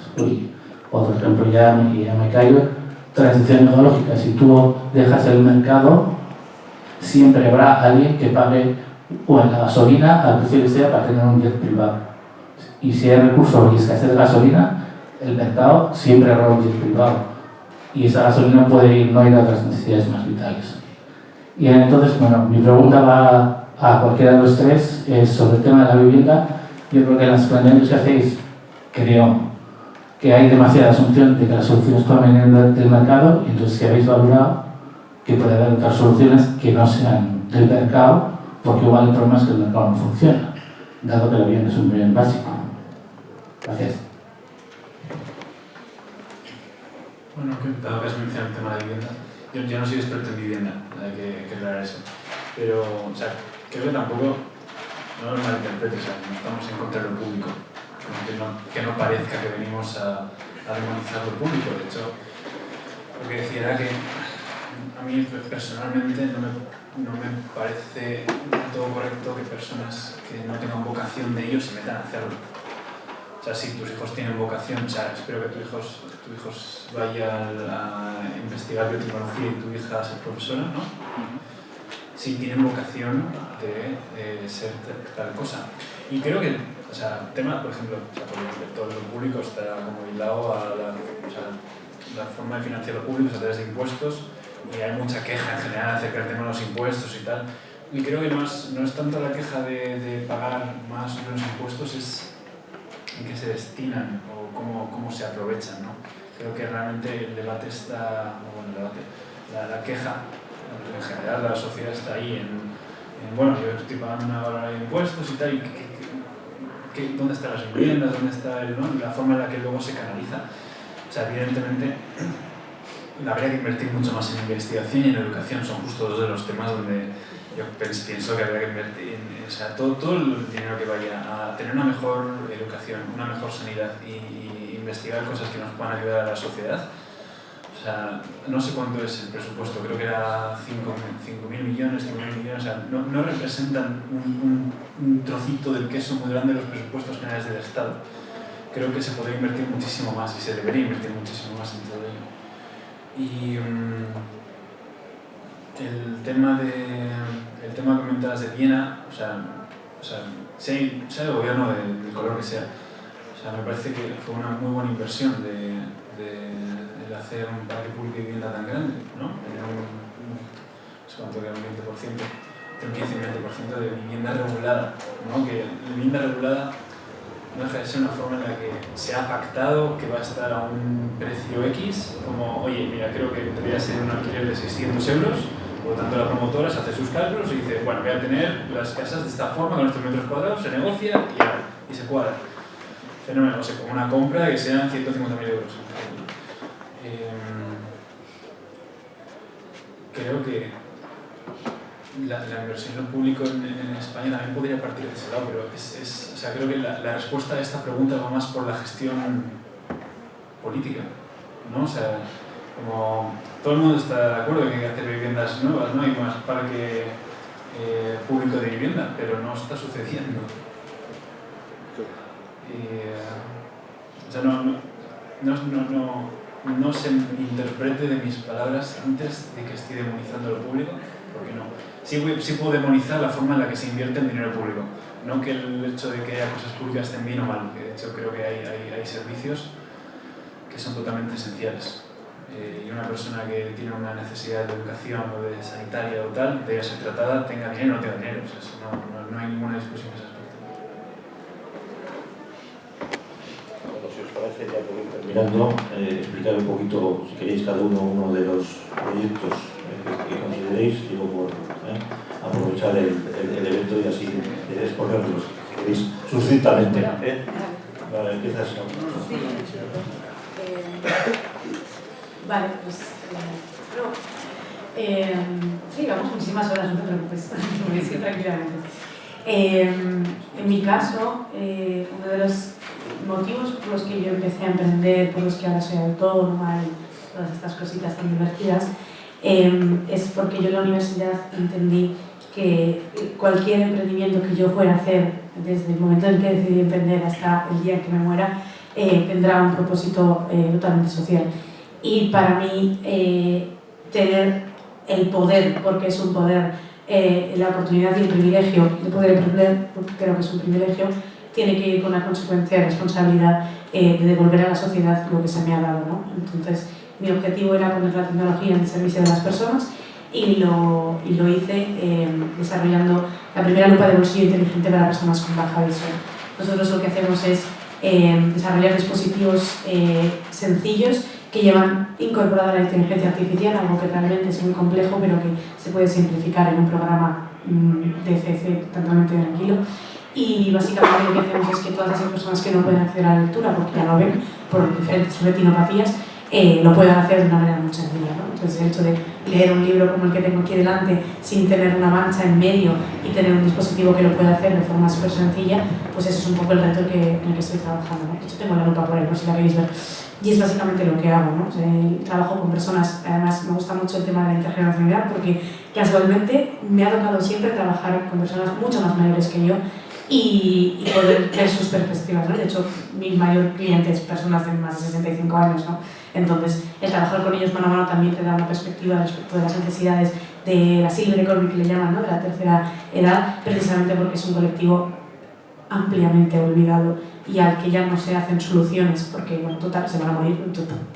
Otro ejemplo, ya me callo, transición ecológica. Si tú dejas el mercado, siempre habrá alguien que pague o en la gasolina al precio que sea para tener un jet privado. Y si hay recursos y escasez de gasolina, el mercado siempre habrá un jet privado. Y esa gasolina puede no ir a otras necesidades más vitales. Y entonces, bueno, mi pregunta va a cualquiera de los tres, es sobre el tema de la vivienda. Yo creo que en los planteamientos que hacéis, creo que hay demasiada asunción de que las soluciones puedan venir del mercado, y entonces si habéis valorado que puede haber otras soluciones que no sean del mercado, porque igual el problema es que el mercado no funciona, dado que la vivienda es un bien básico. Gracias. Bueno, dado que has mencionado el tema de la vivienda, yo no soy experto en vivienda, hay que aclarar eso. Pero, o sea, creo que tampoco, no lo malinterpretes, o sea, no estamos en contra de lo público. Que no parezca que venimos a demonizar lo público. De hecho, lo que decía era que a mí personalmente no me parece del todo correcto que personas que no tengan vocación de ello se metan a hacerlo. O sea, si tus hijos tienen vocación, o sea, espero que tu hijo vaya a investigar biotecnología y tu hija a ser profesora, ¿no? Si tienen vocación de ser tal cosa. Y creo que, o sea, tema, por ejemplo, o sea, porque todo lo público está como hilado a la forma de financiar lo público es a través de impuestos, y hay mucha queja en general acerca del tema de los impuestos y tal. Y creo que no es tanto la queja de pagar más o menos impuestos, es en qué se destinan o cómo se aprovechan, ¿no? Creo que realmente el debate está, bueno, la queja en general de la sociedad está ahí en bueno, yo estoy pagando una barbaridad de impuestos y tal, y ¿dónde están las viviendas? ¿Dónde está la forma en la que luego se canaliza? O sea, evidentemente habría que invertir mucho más en investigación y en educación, son justo dos de los temas donde yo pienso que habría que invertir, o sea, todo el dinero que vaya a tener una mejor educación, una mejor sanidad y investigar cosas que nos puedan ayudar a la sociedad. O sea, no sé cuánto es el presupuesto, creo que era 5.000 millones, o sea, no representan un trocito del queso muy grande de los presupuestos generales del Estado. Creo que se podría invertir muchísimo más y se debería invertir muchísimo más en todo ello. Y el tema que comentabas de Viena, o sea sea el gobierno del color que sea, o sea, me parece que fue una muy buena inversión de hacer un parque público de vivienda tan grande, ¿no? No sé cuánto era, un 20%, entre un 15 y un 20% de vivienda regulada, ¿no? Que la vivienda regulada no deja de ser una forma en la que se ha pactado que va a estar a un precio X, como, oye, mira, creo que debería ser un alquiler de 600 euros, por lo tanto la promotora se hace sus cálculos y dice, bueno, voy a tener las casas de esta forma, con estos metros cuadrados, se negocia y se cuadra. Fenómeno, o sea, como una compra que sean 150.000 euros. Creo que la inversión en lo público en España también podría partir de ese lado, pero o sea, creo que la respuesta a esta pregunta va más por la gestión política, ¿no? O sea, como todo el mundo está de acuerdo en que hay que hacer viviendas nuevas, ¿no? Y más parque público de vivienda, pero no está sucediendo. O sea, no se interprete de mis palabras antes de que esté demonizando lo público, porque no. Sí puedo demonizar la forma en la que se invierte el dinero público, no que el hecho de que haya cosas públicas estén bien o mal, que de hecho creo que hay servicios que son totalmente esenciales. Y una persona que tiene una necesidad de educación o de sanitaria o tal, debe ser tratada, tenga dinero o no tenga dinero, o sea, eso no hay ninguna discusión en ese aspecto. Bueno, si os parece, ya por ir terminando, explicar un poquito, si queréis, cada uno de los proyectos que consideréis, digo, por aprovechar el evento y así exponerlos, si queréis, sucintamente. Vale, empiezas. Vale, pues sí, vamos muchísimas horas, no te preocupes, porque sí, tranquilamente. En mi caso, uno de los motivos por los que yo empecé a emprender, por los que ahora soy autónoma y todas estas cositas tan divertidas, es porque yo en la universidad entendí que cualquier emprendimiento que yo fuera a hacer, desde el momento en que decidí emprender hasta el día en que me muera, tendrá un propósito totalmente social. Y para mí, tener el poder, porque es un poder, la oportunidad y el privilegio de poder emprender, porque creo que es un privilegio, tiene que ir con una consecuencia de responsabilidad de devolver a la sociedad lo que se me ha dado, ¿no? Entonces, mi objetivo era poner la tecnología en el servicio de las personas y lo hice desarrollando la primera lupa de bolsillo inteligente para personas con baja visión. Nosotros lo que hacemos es desarrollar dispositivos sencillos que llevan incorporada la inteligencia artificial, algo que realmente es muy complejo, pero que se puede simplificar en un programa de CC totalmente tranquilo. Y básicamente lo que hacemos es que todas esas personas que no pueden acceder a la lectura, porque ya lo ven por diferentes retinopatías, lo puedan hacer de una manera muy sencilla, ¿no? Entonces el hecho de leer un libro como el que tengo aquí delante sin tener una mancha en medio y tener un dispositivo que lo pueda hacer de forma súper sencilla, pues eso es un poco el reto en el que estoy trabajando, ¿no? De hecho tengo la lupa por ahí, por si la queréis ver. Y es básicamente lo que hago, ¿no? O sea, trabajo con personas, además me gusta mucho el tema de la intergeneracionalidad porque casualmente me ha tocado siempre trabajar con personas mucho más mayores que yo y poder ver sus perspectivas, ¿no? De hecho, mi mayor cliente es personas de más de 65 años, ¿no? Entonces, el trabajar con ellos mano a mano también te da una perspectiva respecto de las necesidades de la silver economy, que le llaman, ¿no? De la tercera edad, precisamente porque es un colectivo ampliamente olvidado y al que ya no se hacen soluciones, porque, bueno, total, se van a morir,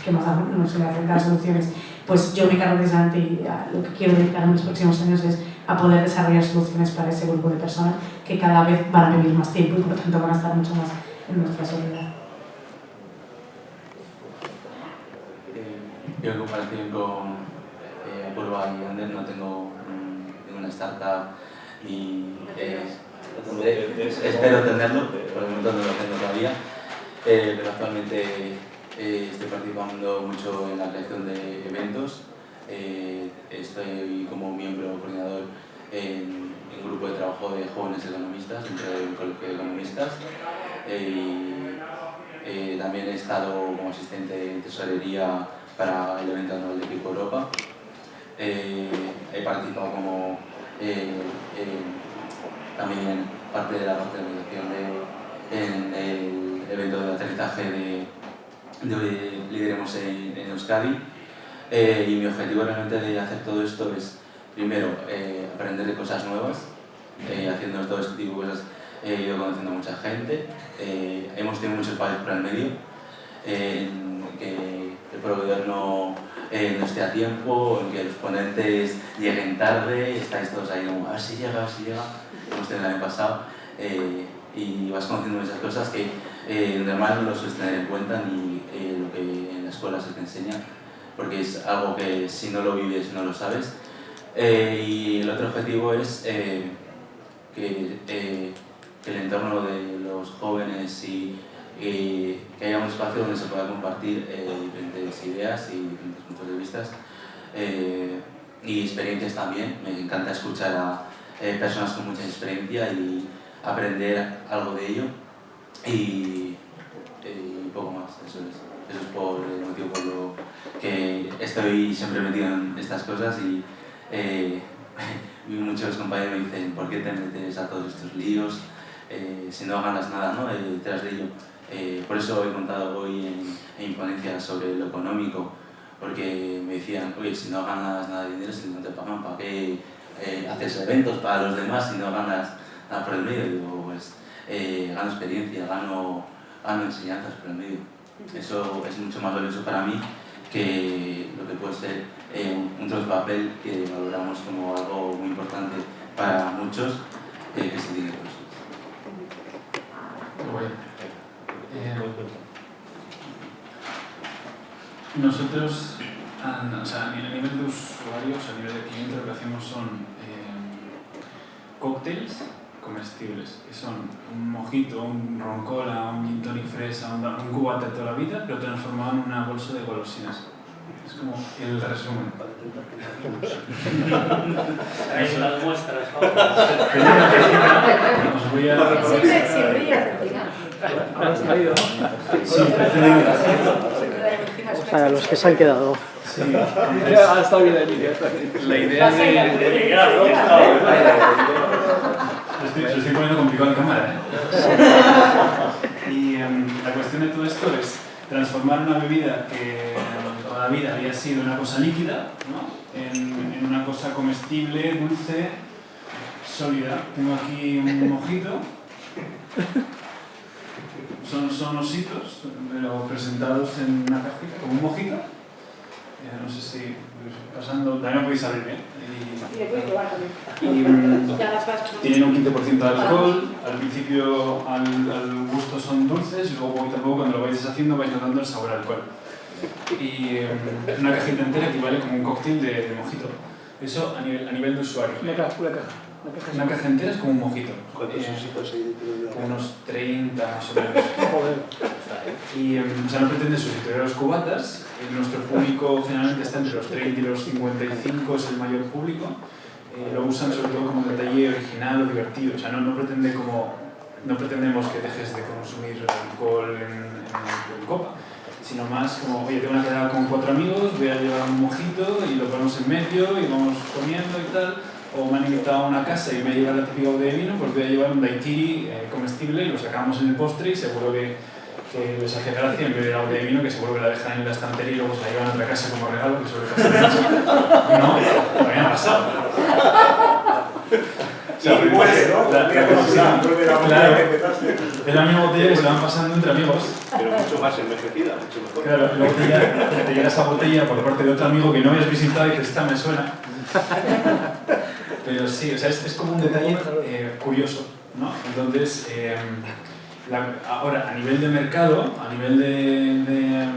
¿qué más hago? No se le hacen dar soluciones. Pues yo me cargo precisamente y lo que quiero dedicar en los próximos años es a poder desarrollar soluciones para ese grupo de personas que cada vez van a vivir más tiempo y por lo tanto van a estar mucho más en nuestra sociedad. Yo en comparación con Apurva y Ander no tengo ninguna startup y espero tenerlo, por el momento no lo tengo todavía, pero actualmente estoy participando mucho en la creación de eventos. Estoy como miembro coordinador en un grupo de trabajo de jóvenes economistas dentro del colegio de economistas. También he estado como asistente en tesorería para el evento anual de Equipo Europa. He participado como también parte de la organización en el evento de aterrizaje de Lideremos en Euskadi. Y mi objetivo realmente de hacer todo esto es, primero, aprender de cosas nuevas. Haciendo todo este tipo de cosas he ido conociendo a mucha gente. Hemos tenido muchos fallos por el medio, que el proveedor no esté a tiempo, en que los ponentes lleguen tarde, estáis todos ahí como a ver si llega, hemos tenido el año pasado, y vas conociendo muchas cosas que normal no lo sueles tener en cuenta ni lo que en la escuela se te enseña, porque es algo que si no lo vives no lo sabes. Y el otro objetivo es que el entorno de los jóvenes y que haya un espacio donde se pueda compartir diferentes ideas y diferentes puntos de vista y experiencias también. Me encanta escuchar a personas con mucha experiencia y aprender algo de ello y poco más. Eso es por el motivo por lo que estoy siempre metido en estas cosas y muchos compañeros me dicen ¿por qué te metes a todos estos líos si no ganas nada, ¿no? Detrás de ello? Por eso he contado hoy en ponencias sobre lo económico, porque me decían, oye, si no ganas nada de dinero, si no te pagan, ¿para qué haces eventos para los demás si no ganas nada por el medio? Y digo, pues gano experiencia, gano enseñanzas por el medio. Eso es mucho más valioso para mí que lo que puede ser un trozo de papel que valoramos como algo muy importante para muchos, que es el dinero. Nosotros, o sea, a nivel de usuarios, a nivel de clientes, lo que hacemos son cócteles comestibles, que son un mojito, un ron cola, un gin tonic fresa, un cubata de toda la vida, pero transformado en una bolsa de golosinas. Es como el resumen. Eso las muestras. Os voy a... Siempre ya se explica. ¿Has traído? Sí, Para los que se han quedado. Sí, ha estado bien el vídeo. La idea de... Lo estoy poniendo complicado en cámara, ¿eh? Y la cuestión de todo esto es transformar una bebida que toda la vida había sido una cosa líquida, ¿no? en una cosa comestible, dulce, sólida. Tengo aquí un mojito. Son ositos, pero presentados en una cajita, como un mojito. no sé si pasando, también podéis abrir, ¿eh? Y le puedes probar también. Tienen un 15% de alcohol, al principio al gusto son dulces y luego poquito a poco cuando lo vais deshaciendo vais notando el sabor al alcohol. Y una cajita entera equivale como un cóctel de mojito. Eso a nivel de usuario. Una caja entera es como un mojito. Como unos 30 más o menos. Y o sea, no pretende sustituir a los cubatas. Nuestro público generalmente está entre los 30 y los 55, es el mayor público. Lo usan sobre todo como detalle original o divertido. O sea, no pretendemos que dejes de consumir alcohol en copa, sino más como, oye, tengo una quedada con 4 amigos, voy a llevar un mojito y lo ponemos en medio y vamos comiendo y tal. O me han invitado a una casa y me llevan la típica botella de vino, pues voy a llevar un daiquiri comestible y lo sacamos en el postre y seguro que les hace gracia en vez de la botella de vino, que seguro que la dejan en la estantería y luego se la llevan a otra casa como regalo, que sobre todo no, me ha pasado. Claro, es la misma botella que se la van pasando entre amigos. Pero mucho más envejecida, mucho mejor. Claro, luego te llega esa botella por parte de otro amigo que no habías visitado y que esta me suena. Pero sí, o sea, es como un detalle curioso, ¿no? Entonces, ahora, a nivel de mercado, a nivel de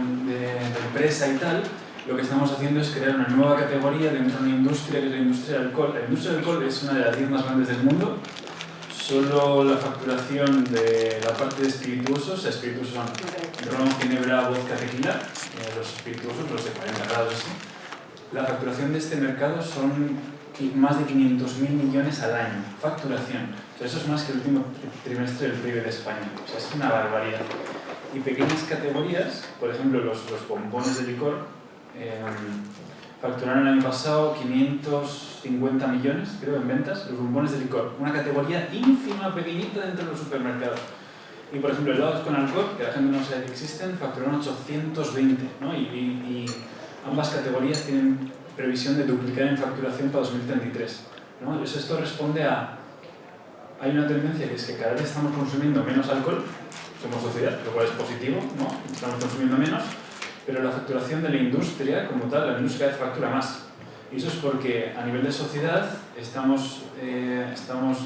empresa y tal, lo que estamos haciendo es crear una nueva categoría dentro de una industria que es la industria del alcohol. La industria del alcohol es una de las 10 más grandes del mundo. Solo la facturación de la parte de espirituosos son ron, ginebra, vodka, tequila, los espirituosos, los de 40 grados, así. La facturación de este mercado son más de 500.000 millones al año. Facturación. O sea, eso es más que el último trimestre del PIB de España. O sea, es una barbaridad. Y pequeñas categorías, por ejemplo, los bombones de licor, facturaron el año pasado 550 millones, creo, en ventas, los bombones de licor. Una categoría ínfima, pequeñita dentro de los supermercados. Y, por ejemplo, helados con alcohol, que la gente no sabe que existen, facturaron 820, ¿no? Y ambas categorías tienen previsión de duplicar en facturación para 2033, ¿no? Entonces, esto responde a... Hay una tendencia que es que cada vez estamos consumiendo menos alcohol como sociedad, lo cual es positivo, ¿no? Estamos consumiendo menos, pero la facturación de la industria como tal, la industria cada vez factura más. Y eso es porque a nivel de sociedad estamos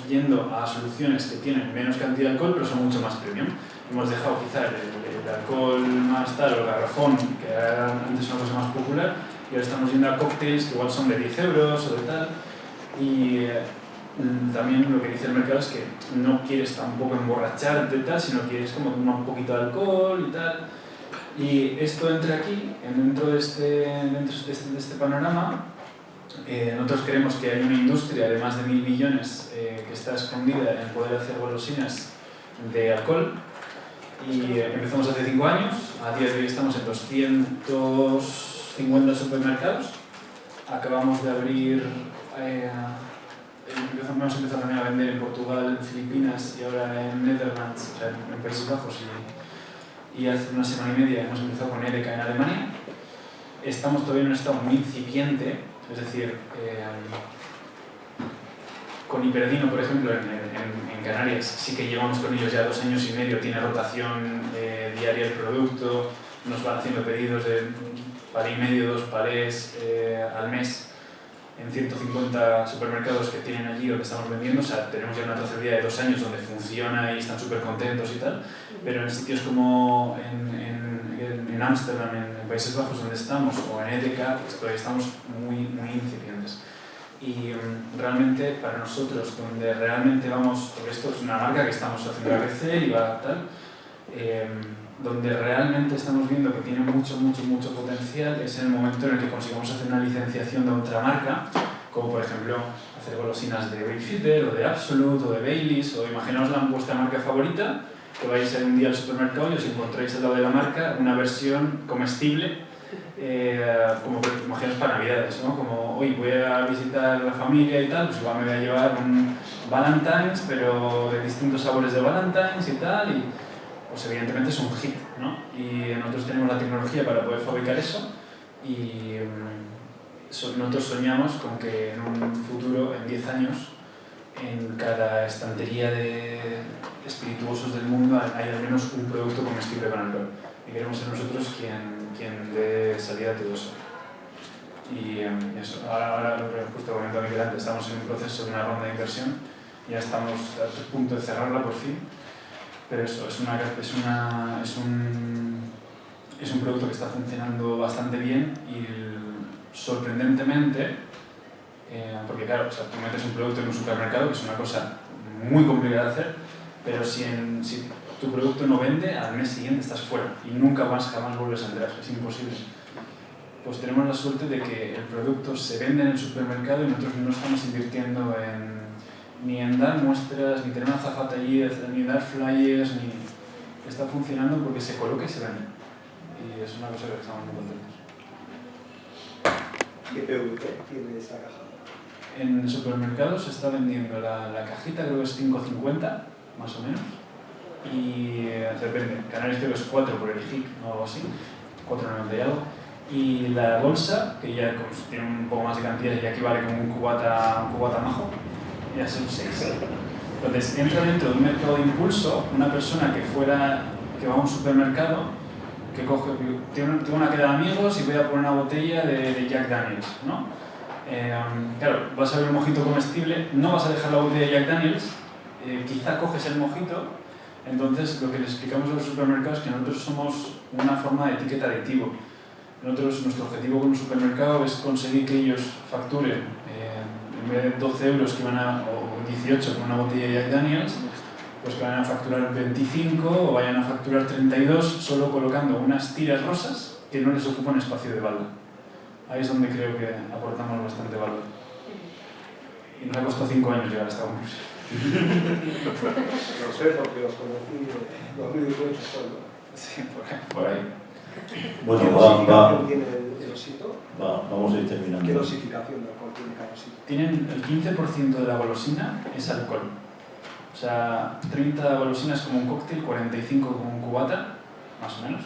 yendo a soluciones que tienen menos cantidad de alcohol, pero son mucho más premium. Hemos dejado quizá el alcohol más tal o el garrafón, que era antes una cosa más popular, y ahora estamos yendo a cócteles que igual son de 10 euros o de tal. Y también lo que dice el mercado es que no quieres tampoco emborracharte y tal, sino quieres como tomar un poquito de alcohol y tal. Y esto entra aquí, dentro de este panorama. Nosotros creemos que hay una industria de más de 1.000 billones que está escondida en poder hacer golosinas de alcohol. Y empezamos hace 5 años, a día de hoy estamos en 250 supermercados. Acabamos de abrir, hemos empezado también a vender en Portugal, en Filipinas y ahora en Netherlands, o sea, en Países Bajos. Y hace una semana y media hemos empezado con Edeka en Alemania. Estamos todavía en un estado muy incipiente, es decir, con Hiperdino, por ejemplo, en Canarias, sí que llevamos con ellos ya 2 años y medio, tiene rotación diaria el producto, nos van haciendo pedidos de palé y medio, 2 palés al mes en 150 supermercados que tienen allí donde estamos vendiendo. O sea, tenemos ya una trazabilidad de 2 años donde funciona y están súper contentos y tal, pero en sitios como en Ámsterdam, en Países Bajos donde estamos, o en Edeka, pues todavía estamos muy incipientes. Y realmente para nosotros, donde realmente vamos, porque esto es una marca que estamos haciendo crecer y va tal, donde realmente estamos viendo que tiene mucho potencial es en el momento en el que consigamos hacer una licenciación de otra marca, como por ejemplo hacer golosinas de Beefeater o de Absolut o de Baileys, o imaginaos vuestra marca favorita, que vais a ir un día al supermercado y os encontráis al lado de la marca una versión comestible, como imaginaos para Navidades, ¿no? Como hoy voy a visitar la familia y tal, pues igual me voy a llevar un Valentine's, pero de distintos sabores de Valentine's y tal, y pues evidentemente es un hit, ¿no? Y nosotros tenemos la tecnología para poder fabricar eso, y nosotros soñamos con que en un futuro, en 10 años, en cada estantería de espirituosos del mundo hay al menos un producto comestible con alcohol. Y queremos ser nosotros quien dé salida a todo eso. Y eso, ahora lo que justo comentaba Miguel antes, estamos en un proceso de una ronda de inversión, ya estamos a punto de cerrarla por fin, pero eso, es un producto que está funcionando bastante bien y sorprendentemente, porque claro, o sea, tú metes un producto en un supermercado, que es una cosa muy complicada de hacer, pero si tu producto no vende, al mes siguiente estás fuera y nunca más jamás vuelves a entrar, es imposible. Pues tenemos la suerte de que el producto se vende en el supermercado y nosotros no estamos invirtiendo ni en dar muestras, ni tener una azafata allí, ni dar flyers, ni... Está funcionando porque se coloca y se vende. Y es una cosa que estamos muy contentos. ¿Qué PVP tiene esta caja? En el supermercado se está vendiendo la cajita, creo que es 5,50, más o menos. Y depende, Canarias creo que es 4 por el HIC o algo así, 4,90 y algo. Y la bolsa, que ya tiene un poco más de cantidad y aquí vale como un cubata majo, ya son 6. Entonces entra dentro de un mercado de impulso una persona que va a un supermercado, que coge, tengo una queda de amigos y voy a poner una botella de Jack Daniels, ¿no? Claro, vas a ver un mojito comestible, no vas a dejar la botella de Jack Daniels, quizá coges el mojito. Entonces lo que les explicamos a los supermercados es que nosotros somos una forma de etiqueta aditivo. Nuestro objetivo con un supermercado es conseguir que ellos facturen, en vez de 12 euros que o 18 con una botella de Jack Daniels, pues que vayan a facturar 25 o vayan a facturar 32 solo colocando unas tiras rosas que no les ocupan espacio de balda. Ahí es donde creo que aportamos bastante valor. Y nos ha costado 5 años llegar a esta conclusión. Lo sé porque los conocí en 2018 solo. Sí, por ahí. Bueno, ¿Qué dosificación tiene el osito? Vamos a ir terminando. ¿Qué dosificación de alcohol tiene cada osito? Tienen el 15% de la golosina es alcohol. O sea, 30 golosinas como un cóctel, 45 como un cubata, más o menos.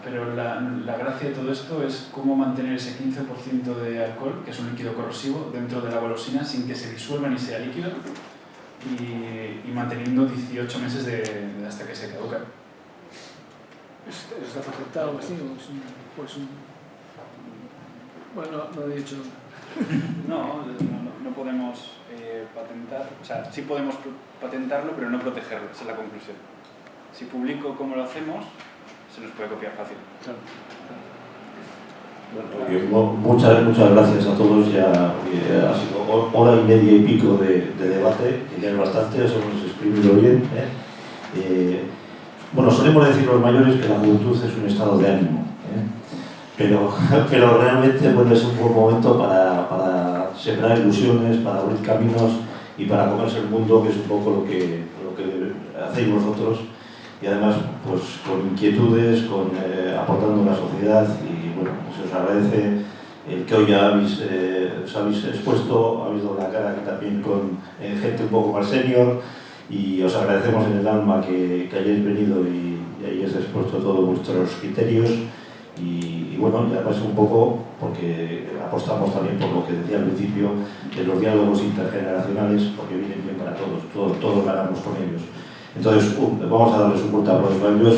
Pero la gracia de todo esto es cómo mantener ese 15% de alcohol, que es un líquido corrosivo, dentro de la golosina sin que se disuelva ni sea líquido y manteniendo 18 meses hasta que se caduca. ¿Está patentado así o es un... Bueno, no he dicho... No podemos patentar, o sea, sí podemos patentarlo, pero no protegerlo, esa es la conclusión. Si publico cómo lo hacemos, se nos puede copiar fácil. Bueno, muchas gracias a todos. Ya ha sido hora y media y pico de debate, que ya es bastante, eso hemos exprimido bien. Bueno, solemos decir los mayores que la juventud es un estado de ánimo, pero realmente bueno, es un buen momento para sembrar ilusiones, para abrir caminos y para comerse el mundo, que es un poco lo que hacéis vosotros. Y además pues con inquietudes, aportando a la sociedad y bueno, se os agradece el que hoy ya os habéis expuesto, habéis dado la cara aquí también con gente un poco más senior y os agradecemos en el alma que hayáis venido y hayáis expuesto todos vuestros criterios y bueno, y además un poco porque apostamos también por lo que decía al principio de los diálogos intergeneracionales porque vienen bien para todos ganamos con ellos. Entonces, vamos a darles un fuerte aplauso a ellos.